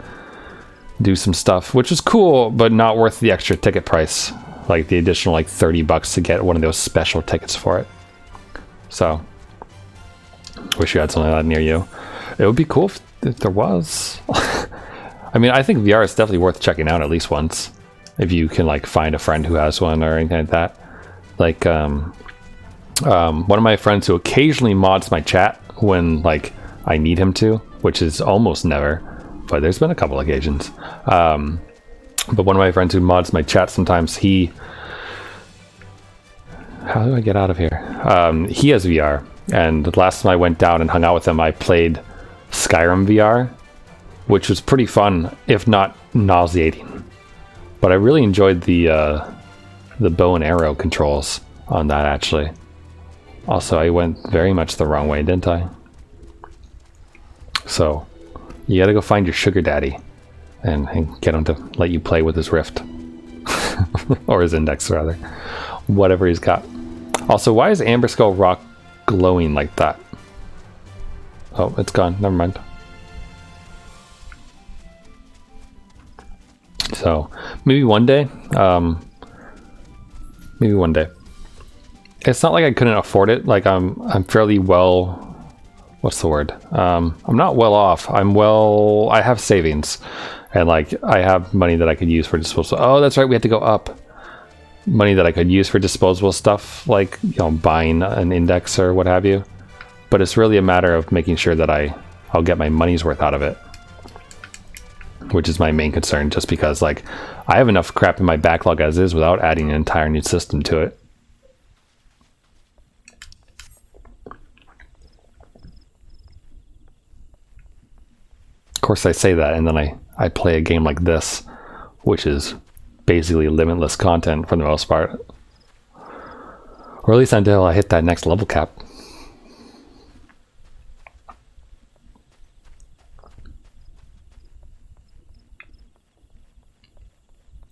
do some stuff, which is cool, but not worth the extra ticket price, like the additional like $30 to get one of those special tickets for it. So wish you had something like that near you. It would be cool if there was. I mean, I think VR is definitely worth checking out at least once if you can like find a friend who has one or anything like that. Like one of my friends who occasionally mods my chat when like I need him to, which is almost never, but there's been a couple occasions. But one of my friends who mods my chat sometimes, how do I get out of here? He has VR, and the last time I went down and hung out with him, I played Skyrim VR, which was pretty fun, if not nauseating. But I really enjoyed the bow and arrow controls on that, actually. Also, I went very much the wrong way, didn't I? So, you gotta go find your sugar daddy and get him to let you play with his Rift. Or his Index, rather. Whatever he's got. Also, why is Amber Skull Rock glowing like that? Oh, it's gone. Never mind. So, maybe one day. Maybe one day. It's not like I couldn't afford it. Like, I'm fairly well... What's the word? I'm not well off. I have savings. And, like, I have money that I could use for disposable... Oh, that's right. We had to go up. Money that I could use for disposable stuff, like, you know, buying an Index or what have you. But it's really a matter of making sure that I'll get my money's worth out of it. Which is my main concern, just because, like, I have enough crap in my backlog as is without adding an entire new system to it. Of course I say that, and then I play a game like this, which is basically limitless content for the most part. Or at least until I hit that next level cap.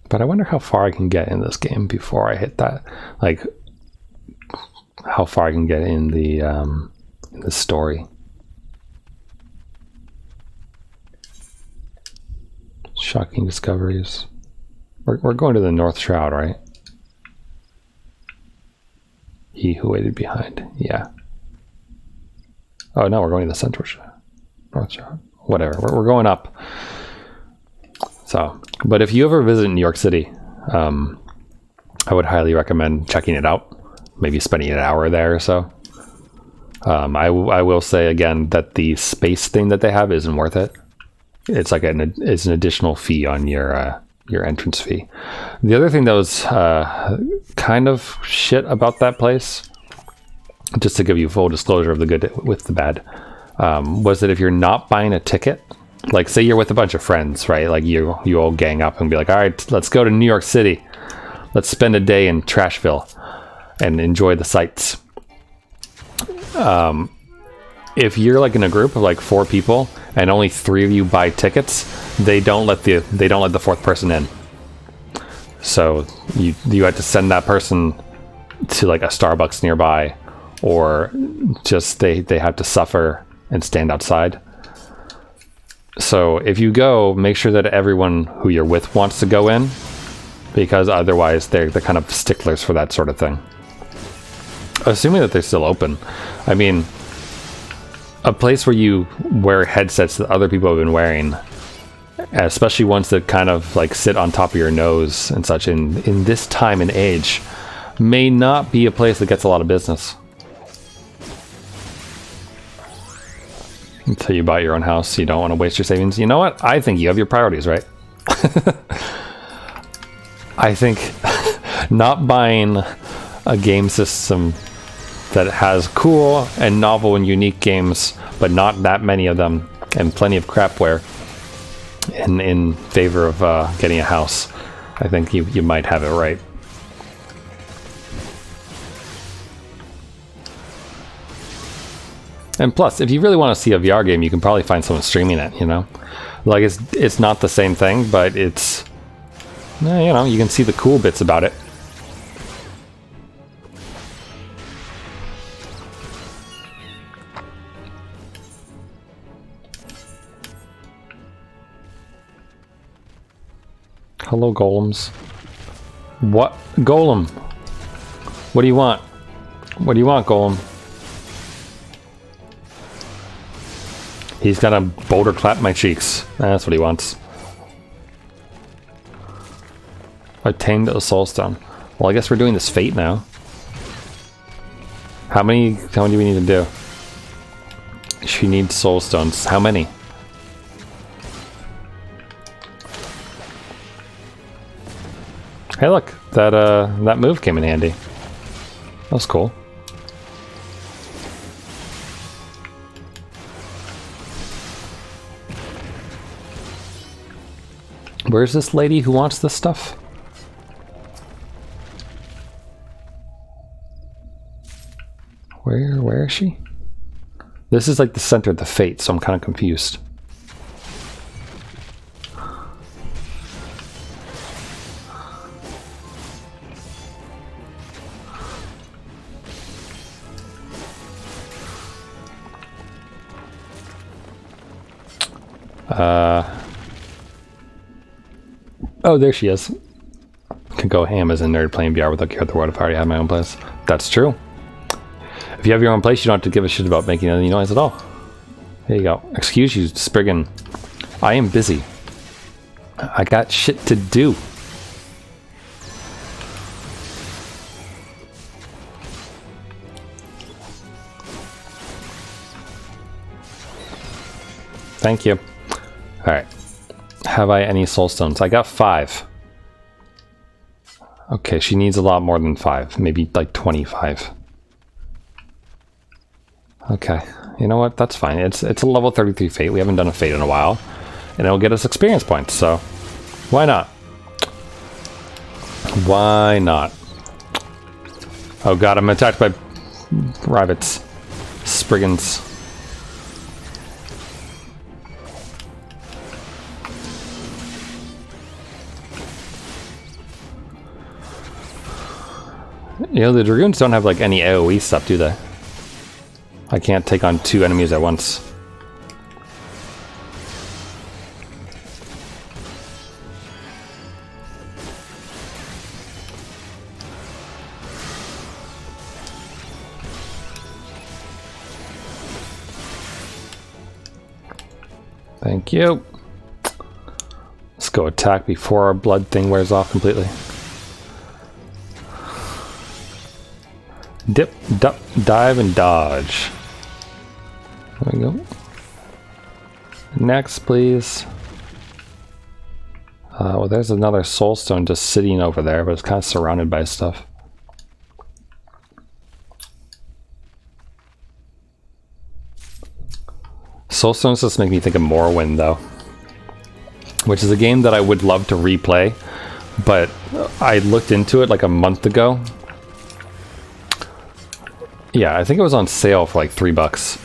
But I wonder how far I can get in this game before I hit that. Like, how far I can get in the story. Shocking discoveries. We're going to the North Shroud, right? He who waited behind. Yeah. Oh no, we're going to the Central Shroud. North Shroud. Whatever. We're going up. So, but if you ever visit New York City, I would highly recommend checking it out. Maybe spending an hour there or so. I will say again that the space thing that they have isn't worth it. It's like it's an additional fee on your entrance fee. The other thing that was kind of shit about that place, just to give you full disclosure of the good with the bad, was that if you're not buying a ticket, like say you're with a bunch of friends, right? Like you all gang up and be like, all right, let's go to New York City. Let's spend a day in Trashville and enjoy the sights. If you're like in a group of like 4 people and only 3 of you buy tickets, they don't let the 4th person in. So you have to send that person to like a Starbucks nearby, or just they have to suffer and stand outside. So if you go, make sure that everyone who you're with wants to go in, because otherwise they're kind of sticklers for that sort of thing. Assuming that they're still open. I mean, a place where you wear headsets that other people have been wearing, especially ones that kind of like sit on top of your nose and such in this time and age, may not be a place that gets a lot of business. Until you buy your own house, you don't want to waste your savings. You know what? I think you have your priorities right. I think not buying a game system that has cool and novel and unique games, but not that many of them, and plenty of crapware, in favor of getting a house. I think you might have it right. And plus, if you really want to see a VR game, you can probably find someone streaming it, you know? Like, it's not the same thing, but it's... you know, you can see the cool bits about it. Hello, golems. What? Golem! What do you want? What do you want, golem? He's gonna boulder clap my cheeks. That's what he wants. Attained a soul stone. Well, I guess we're doing this fate now. How many do we need to do? She needs soul stones. How many? Hey, look, that move came in handy. That was cool. Where's this lady who wants this stuff? Where is she? This is like the center of the fate, so I'm kind of confused. Oh, there she is. Can go ham as a nerd playing VR without care of the world if I already had my own place. That's true. If you have your own place, you don't have to give a shit about making any noise at all. There you go. Excuse you, Spriggan. I am busy. I got shit to do. Thank you. Alright. Have I any soul stones? I got 5. Okay, she needs a lot more than 5. Maybe like 25. Okay. You know what? That's fine. It's a level 33 fate. We haven't done a fate in a while. And it'll get us experience points, so why not? Why not? Oh god, I'm attacked by rabbits. Spriggans. You know, the Dragoons don't have like any AoE stuff, do they? I can't take on 2 enemies at once. Thank you. Let's go attack before our blood thing wears off completely. Dip, duck, dive, and dodge. There we go. Next, please. Well, there's another soulstone just sitting over there, but it's kind of surrounded by stuff. Soulstones just make me think of Morrowind, though, which is a game that I would love to replay, but I looked into it like a month ago. Yeah, I think it was on sale for like $3.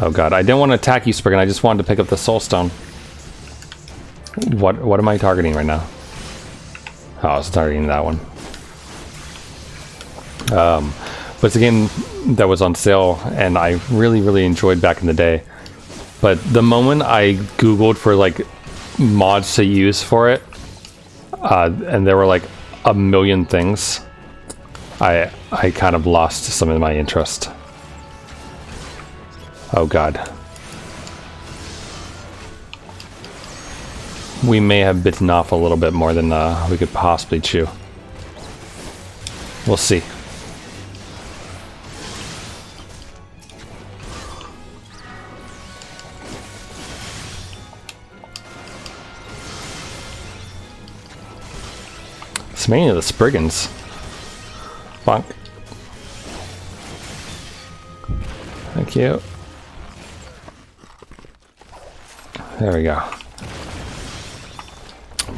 Oh god, I didn't want to attack you, Spriggan. I just wanted to pick up the soulstone. What am I targeting right now? Oh, I was targeting that one. But it's a game that was on sale, and I really enjoyed back in the day. But the moment I Googled for like mods to use for it, and there were like a million things, I kind of lost some of my interest. Oh god. We may have bitten off a little bit more than we could possibly chew. We'll see. It's mainly the Spriggans. Bonk. Thank you. There we go.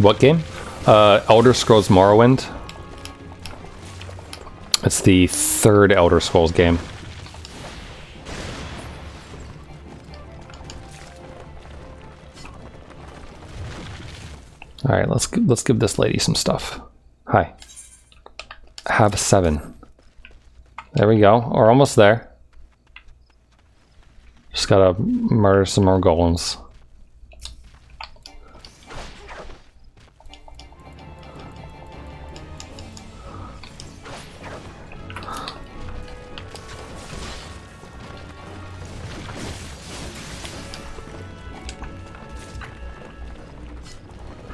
What game? Elder Scrolls Morrowind. It's the 3rd Elder Scrolls game. All right, let's give this lady some stuff. Hi. Have 7. There we go. We're almost there. Just gotta murder some more golems.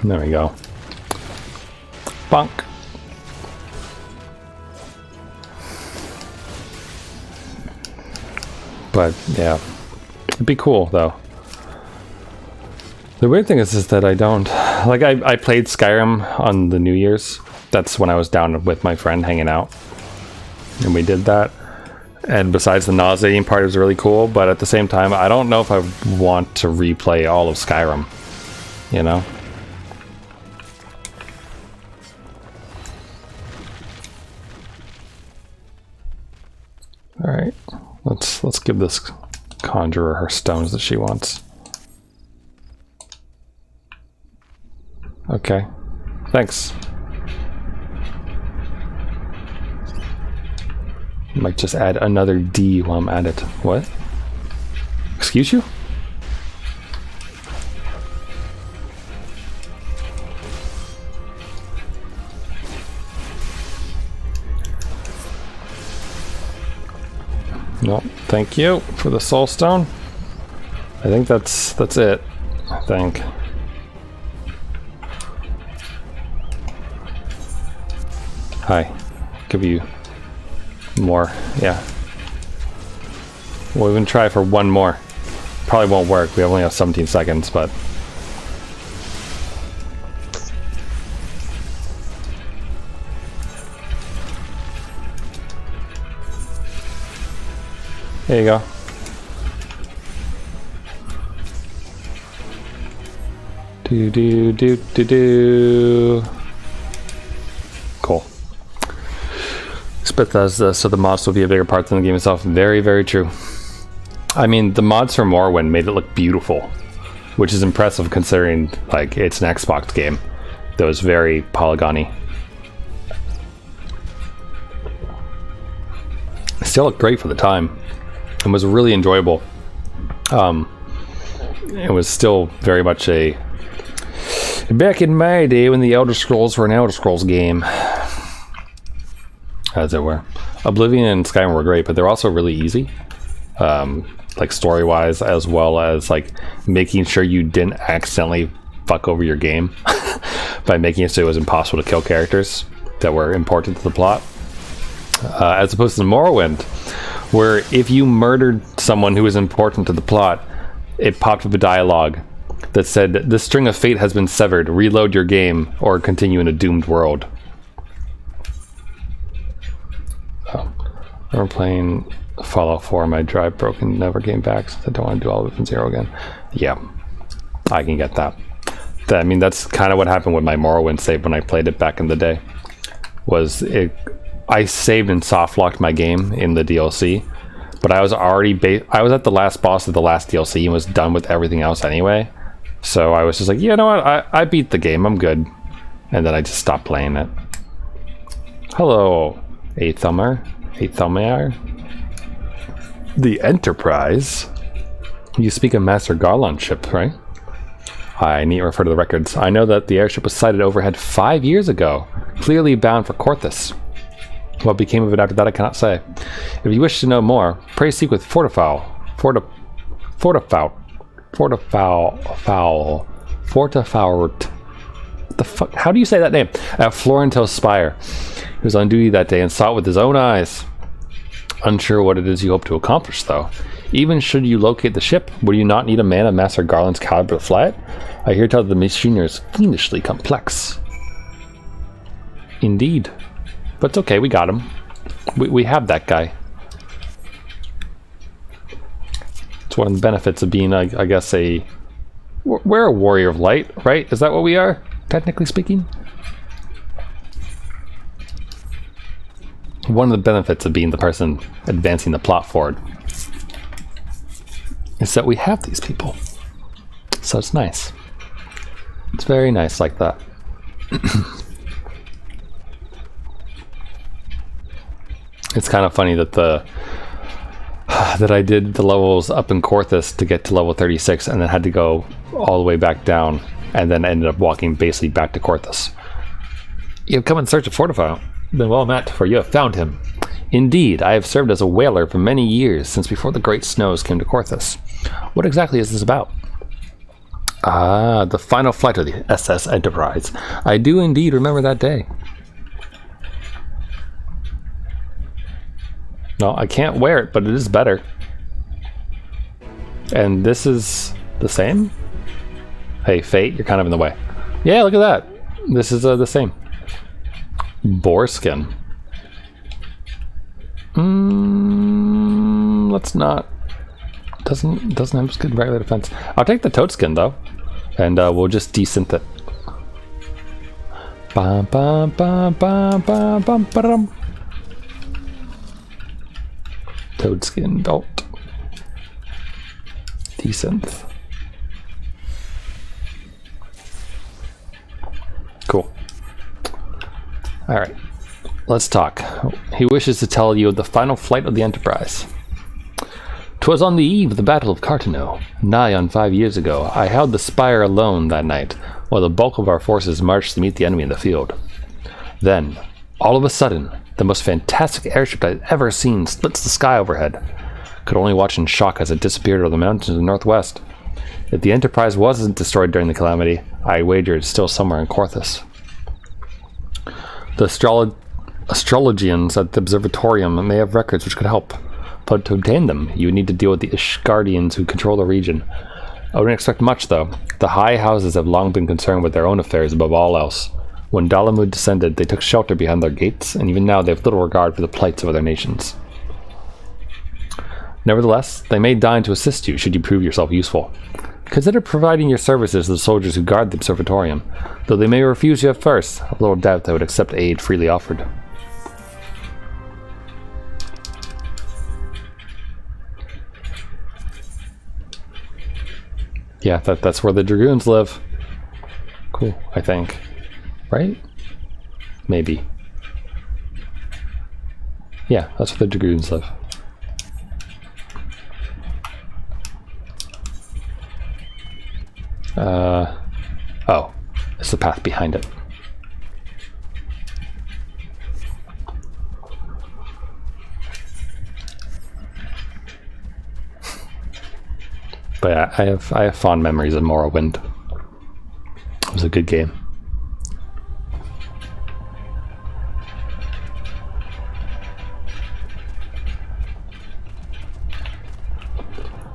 There we go. Bonk. But yeah, it'd be cool though. The weird thing is that I don't Like I played Skyrim on the New Year's. That's when I was down with my friend hanging out. And we did that. And besides the nauseating part, it was really cool. But at the same time, I don't know if I want to replay all of Skyrim. You know? Alright. Let's give this conjurer her stones that she wants. Okay. Thanks. Might just add another D while I'm at it. What? Excuse you? No, thank you for the soul stone. I think that's it. I think. Hi. Give you more. Yeah. We'll even try for one more. Probably won't work. We only have 17 seconds, but there you go. Do. Cool. Bethesda, so the mods will be a bigger part than the game itself. Very, very true. I mean, the mods for Morrowind made it look beautiful, which is impressive considering, like, it's an Xbox game that was very polygony. It still looked great for the time and was really enjoyable. It was still very much a... Back in my day when the Elder Scrolls were an Elder Scrolls game, as it were. Oblivion and Skyrim were great, but they're also really easy, like story-wise, as well as like making sure you didn't accidentally fuck over your game by making it so it was impossible to kill characters that were important to the plot, as opposed to Morrowind, where if you murdered someone who was important to the plot, it popped up a dialogue that said, "The string of fate has been severed. Reload your game or continue in a doomed world." We're playing Fallout 4. My drive broke and never came back, so I don't want to do all of it from zero again. Yeah, I can get that. I mean, that's kind of what happened with my Morrowind save when I played it back in the day. I saved and soft locked my game in the DLC, but I was already I was at the last boss of the last DLC and was done with everything else anyway. So I was just like, you know what? I beat the game. I'm good. And then I just stopped playing it. Hello, Aethamar. The Enterprise? You speak of Master Garland's ship, right? I need to refer to the records. I know that the airship was sighted overhead 5 years ago, clearly bound for Korthus. What became of it after that, I cannot say. If you wish to know more, pray speak with Fortifowl. Fortifowl. What the fuck? How do you say that name? At Florentel's Spire. He was on duty that day and saw it with his own eyes. Unsure what it is you hope to accomplish, though. Even should you locate the ship, would you not need a man of Master Garland's caliber to fly it? I hear tell that the machinery is fiendishly complex. Indeed. But it's okay, we got him. We have that guy. It's one of the benefits of being, I guess, we're a warrior of light, right? Is that what we are, technically speaking? One of the benefits of being the person advancing the plot forward is that we have these people. So it's nice. It's very nice like that. It's kind of funny that that I did the levels up in Korthus to get to level 36 and then had to go all the way back down and then ended up walking basically back to Korthus. You have come in search of Fortifowl. Been well met, for you have found him. Indeed, I have served as a whaler for many years, since before the great snows came to Korthus. What exactly is this about? Ah, the final flight of the SS Enterprise. I do indeed remember that day. No, I can't wear it, but it is better. And this is the same? Hey, Fate, you're kind of in the way. Yeah, look at that. This is the same. Boar skin. Let's not. Doesn't have good regular defense. I'll take the toad skin though, and we'll just desynth it. Bum, bum, bum, bum, bum, bum, ba-dum. Toad skin belt. Desynth. Cool. All right. Let's talk. He wishes to tell you of the final flight of the Enterprise. 'Twas on the eve of the Battle of Cartano, nigh on 5 years ago. I held the spire alone that night, while the bulk of our forces marched to meet the enemy in the field. Then, all of a sudden, the most fantastic airship I'd ever seen splits the sky overhead. Could only watch in shock as it disappeared over the mountains to the northwest. If the Enterprise wasn't destroyed during the calamity, I wager it's still somewhere in Corthus. The astrologians at the observatorium may have records which could help, but to obtain them, you would need to deal with the Ishgardians who control the region. I wouldn't expect much, though. The high houses have long been concerned with their own affairs above all else. When Dalamud descended, they took shelter behind their gates, and even now they have little regard for the plights of other nations. Nevertheless, they may deign to assist you should you prove yourself useful. Consider providing your services to the soldiers who guard the observatorium, though they may refuse you at first. I have little doubt they would accept aid freely offered. Yeah, that's where the Dragoons live. Cool, I think. Right? Maybe. Yeah, that's where the Dragoons live. Oh, it's the path behind it. But yeah, I have fond memories of Morrowind. It was a good game.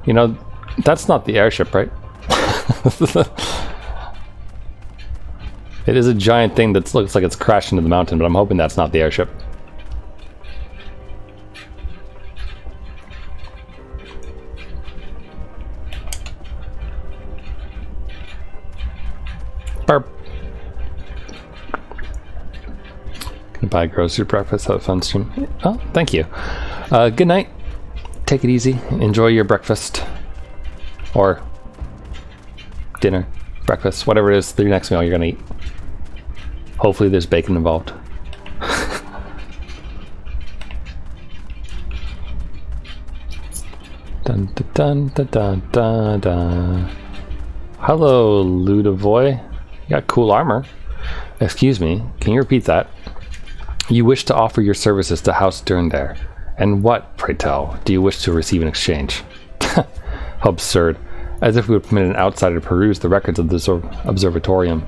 You know, that's not the airship, right? It is a giant thing that looks like it's crashed into the mountain, but I'm hoping that's not the airship. Burp. Gonna buy grocery breakfast, have a fun stream. Oh, thank you. Good night. Take it easy. Enjoy your breakfast. Or dinner, breakfast, whatever it is, the next meal you're gonna eat. Hopefully there's bacon involved. Dun, dun, dun, dun, dun, dun. Hello, Ludovoy. You got cool armor. Excuse me, can you repeat that? You wish to offer your services to House Durndair. And what, pray tell, do you wish to receive in exchange? How absurd. As if we would permit an outsider to peruse the records of the observatorium.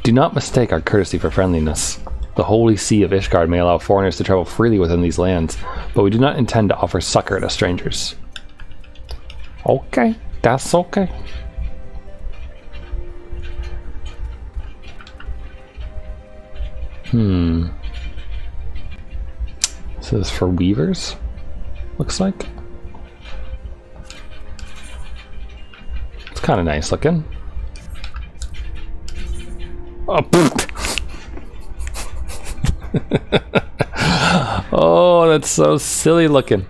Do not mistake our courtesy for friendliness. The holy see of Ishgard may allow foreigners to travel freely within these lands, but we do not intend to offer succor to strangers. Okay, that's okay. This is for weavers, looks like. It's kind of nice looking. Oh, oh, that's so silly looking.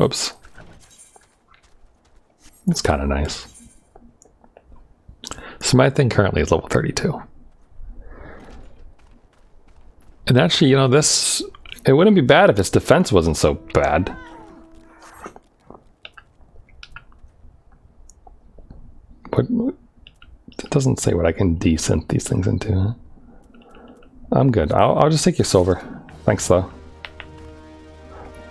Oops. It's kind of nice. So my thing currently is level 32. And actually, you know, this, it wouldn't be bad if its defense wasn't so bad. But it doesn't say what I can desynth these things into. Huh? I'm good. I'll just take your silver. Thanks, though.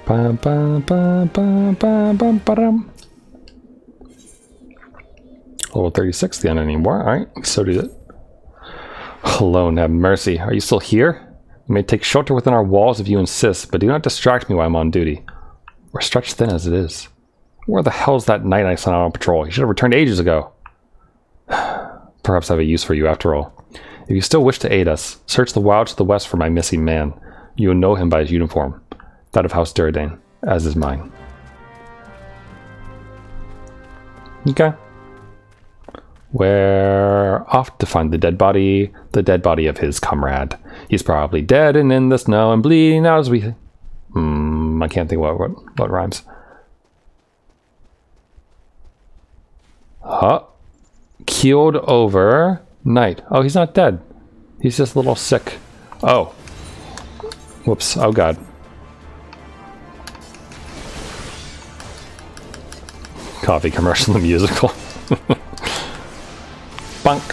Bum, bum, bum, bum, bum, bum, ba-dum. Level 36, the end anymore. Alright, so did it. Alone, have mercy. Are you still here? You may take shelter within our walls if you insist, but do not distract me while I'm on duty. We're stretched thin as it is. Where the hell's that knight I sent out on patrol? He should have returned ages ago. perhaps have a use for you after all. If you still wish to aid us, search the wilds to the west for my missing man. You will know him by his uniform, that of House Durradain, as is mine. Okay. We're off to find the dead body of his comrade. He's probably dead and in the snow and bleeding out as we... I can't think what rhymes. Keeled over night. Oh, he's not dead. He's just a little sick. Oh. Whoops. Oh, God. Coffee commercial, the musical. Bunk.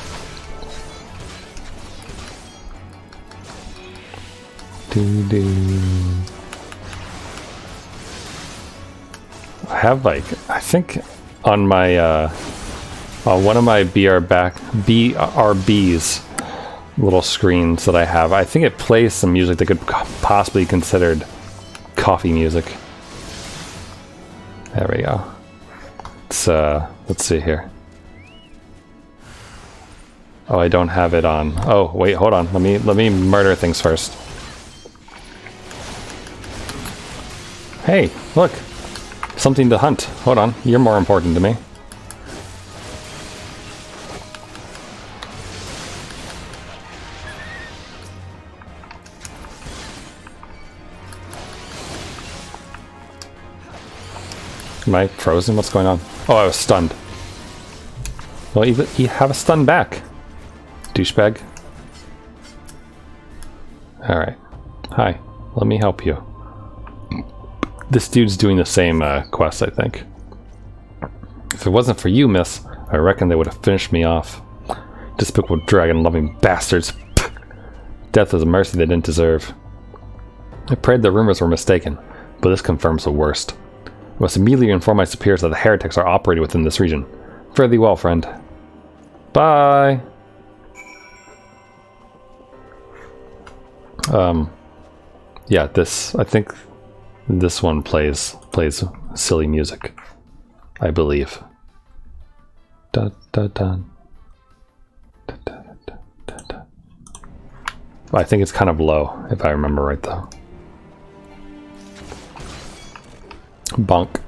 I have I think on my one of my BRB's little screens that I have, I think it plays some music that could possibly be considered coffee music. There we go. Let's see here. Oh, I don't have it on. Oh, wait, hold on. Let me murder things first. Hey, look. Something to hunt. Hold on. You're more important to me. Am I frozen? What's going on? Oh, I was stunned. Well, you have a stun back. Douchebag. Alright. Hi. Let me help you. This dude's doing the same quest, I think. If it wasn't for you, miss, I reckon they would have finished me off. Despicable dragon-loving bastards. Death was a mercy they didn't deserve. I prayed the rumors were mistaken, but this confirms the worst. I must immediately inform my superiors that the heretics are operating within this region. Fare thee well, friend. Bye! Yeah, I think this one plays silly music, I believe. Da, da, da. Da, da, da, da, da. I think it's kind of low, if I remember right, though. Bonk.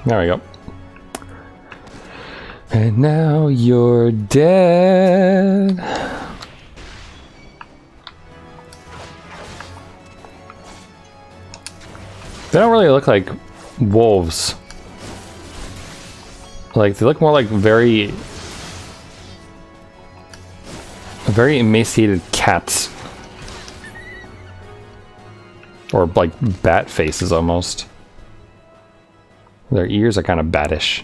There we go. And now you're dead. They don't really look like wolves. Like, they look more like very emaciated cats. Or like bat faces almost. Their ears are kind of baddish.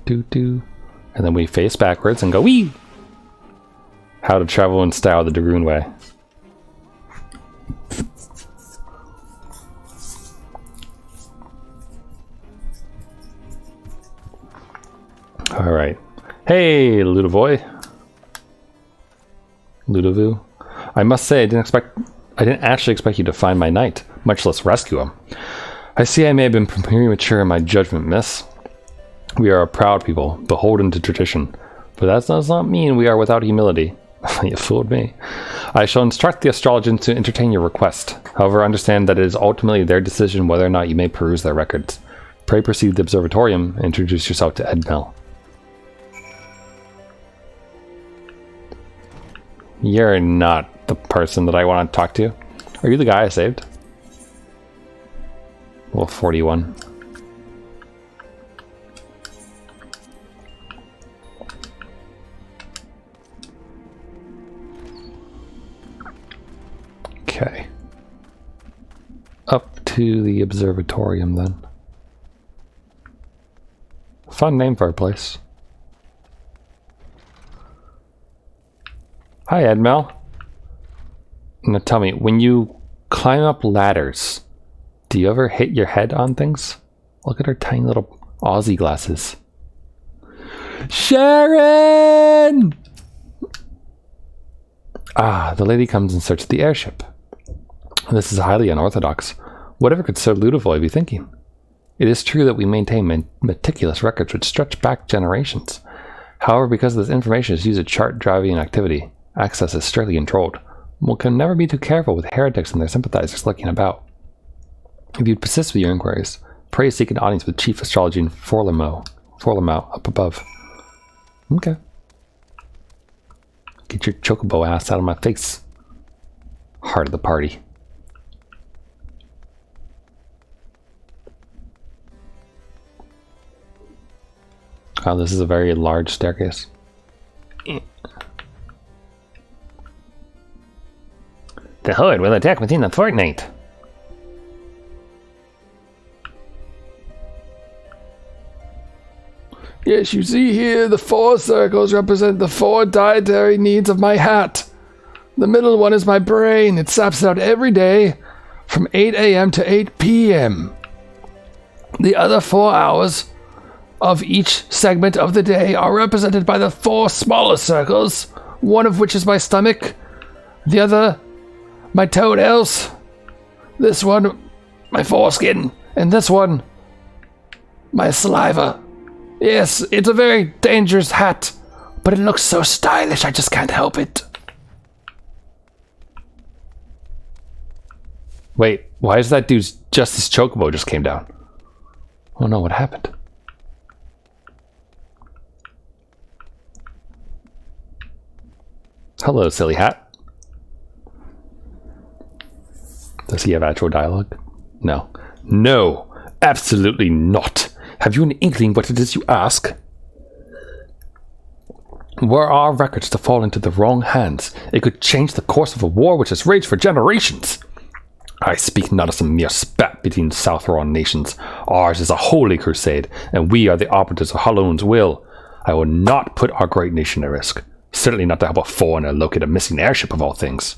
Do. And then we face backwards and go wee! How to travel in style the Dragoon way. Alright. Hey, Ludovoy. Ludovu. I must say, I didn't actually expect you to find my knight, much less rescue him. I see I may have been premature in my judgment, miss. We are a proud people, beholden to tradition, but that does not mean we are without humility. You fooled me. I shall instruct the astrologers to entertain your request. However, understand that it is ultimately their decision whether or not you may peruse their records. Pray proceed to the observatorium and introduce yourself to Edmel. You're not the person that I want to talk to. Are you the guy I saved? Well, 41. Okay. Up to the observatorium then. Fun name for a place. Hi, Edmel. Now tell me, when you climb up ladders, do you ever hit your head on things? Look at her tiny little Aussie glasses. Sharon! Ah, the lady comes in search of the airship. This is highly unorthodox. Whatever could Sir Ludovoy be thinking? It is true that we maintain meticulous records which stretch back generations. However, because this information is used to chart driving activity, access is strictly controlled. One can never be too careful with heretics and their sympathizers lurking about. If you persist with your inquiries, pray seek an audience with Chief Astrologian Forlamau up above. Okay. Get your chocobo ass out of my face. Heart of the party. Oh, this is a very large staircase. The Horde will attack within a fortnight. Yes, you see here, the 4 circles represent the 4 dietary needs of my hat. The middle one is my brain. It saps out every day from 8 a.m. to 8 p.m. The other 4 hours of each segment of the day are represented by the 4 smaller circles, one of which is my stomach, the other my toenails, this one my foreskin, and this one my saliva. Yes, it's a very dangerous hat, but it looks so stylish I just can't help it. Wait, why is that dude's Justice Chocobo just came down? Oh no, what happened? Hello, silly hat. Does he have actual dialogue? No. No, absolutely not. Have you an inkling what it is you ask? Were our records to fall into the wrong hands, it could change the course of a war which has raged for generations. I speak not as a mere spat between Southron nations. Ours is a holy crusade, and we are the operatives of Haloon's will. I will not put our great nation at risk. Certainly not to help a foreigner locate a missing airship of all things.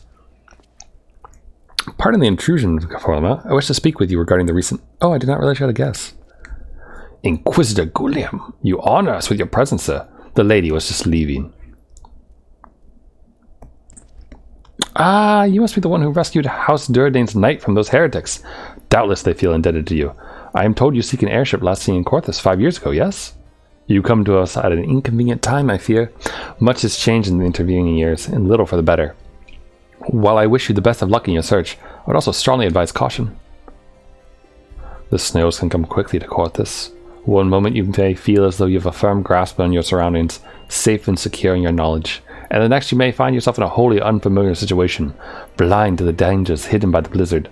Pardon the intrusion, Forma. I wish to speak with you regarding the recent... Oh, I did not realize you had a guess. Inquisitor Gulliam, you honor us with your presence, sir. The lady was just leaving. Ah, you must be the one who rescued House Durdane's knight from those heretics. Doubtless they feel indebted to you. I am told you seek an airship last seen in Corthus 5 years ago, yes? You come to us at an inconvenient time, I fear. Much has changed in the intervening years, and little for the better. While I wish you the best of luck in your search, I would also strongly advise caution. The snows can come quickly to Corthus. One moment you may feel as though you have a firm grasp on your surroundings, safe and secure in your knowledge, and the next you may find yourself in a wholly unfamiliar situation, blind to the dangers hidden by the blizzard.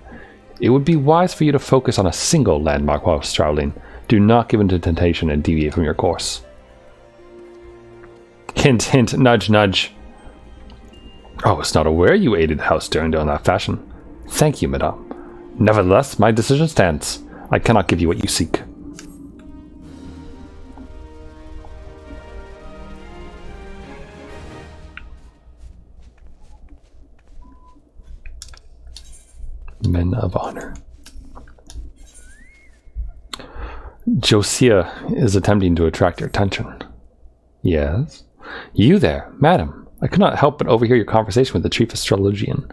It would be wise for you to focus on a single landmark while traveling. Do not give in to temptation and deviate from your course. Hint, hint, nudge, nudge. I was not aware you aided House Durden in that fashion. Thank you, madame. Nevertheless, my decision stands. I cannot give you what you seek. Men of honor. Josiah is attempting to attract your attention. Yes? You there, madam. I could not help but overhear your conversation with the chief astrologian.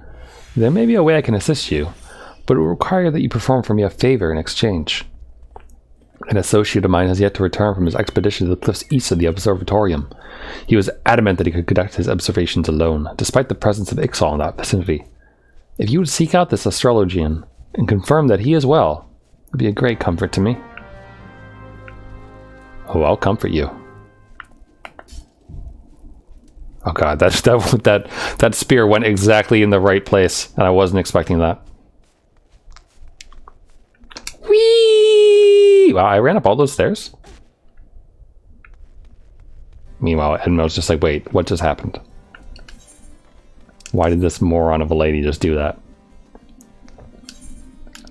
There may be a way I can assist you, but it will require that you perform for me a favor in exchange. An associate of mine has yet to return from his expedition to the cliffs east of the observatorium. He was adamant that he could conduct his observations alone, despite the presence of Ixal in that vicinity. If you would seek out this astrologian and confirm that he is well, it would be a great comfort to me. Oh, I'll comfort you. Oh god, that spear went exactly in the right place, and I wasn't expecting that. Whee! Wow, I ran up all those stairs. Meanwhile, Edmo's just like, wait, what just happened? Why did this moron of a lady just do that?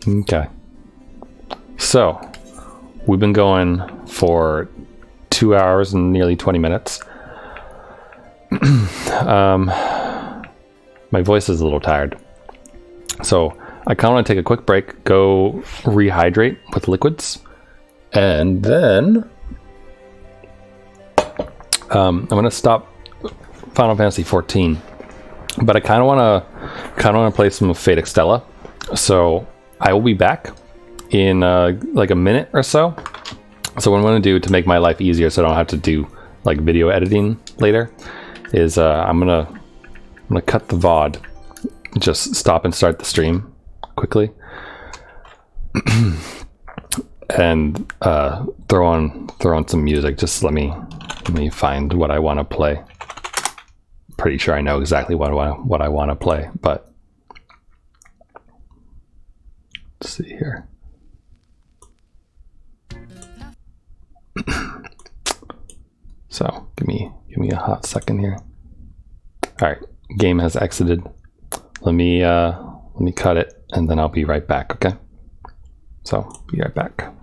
Okay. So, we've been going for 2 hours and nearly 20 minutes. My voice is a little tired. So, I kind of want to take a quick break, go rehydrate with liquids, and then I'm gonna stop Final Fantasy 14, but I kind of want to play some of Fate Extella. So I will be back in like a minute or so. So what I'm gonna do to make my life easier, so I don't have to do like video editing later, is I'm gonna cut the VOD, just stop and start the stream quickly, and throw on some music. Just let me find what I want to play. Pretty sure I know exactly what I want to play, but let's see here. So give me a hot second here. All right, game has exited. Let me cut it, and then I'll be right back. Okay. So be right back.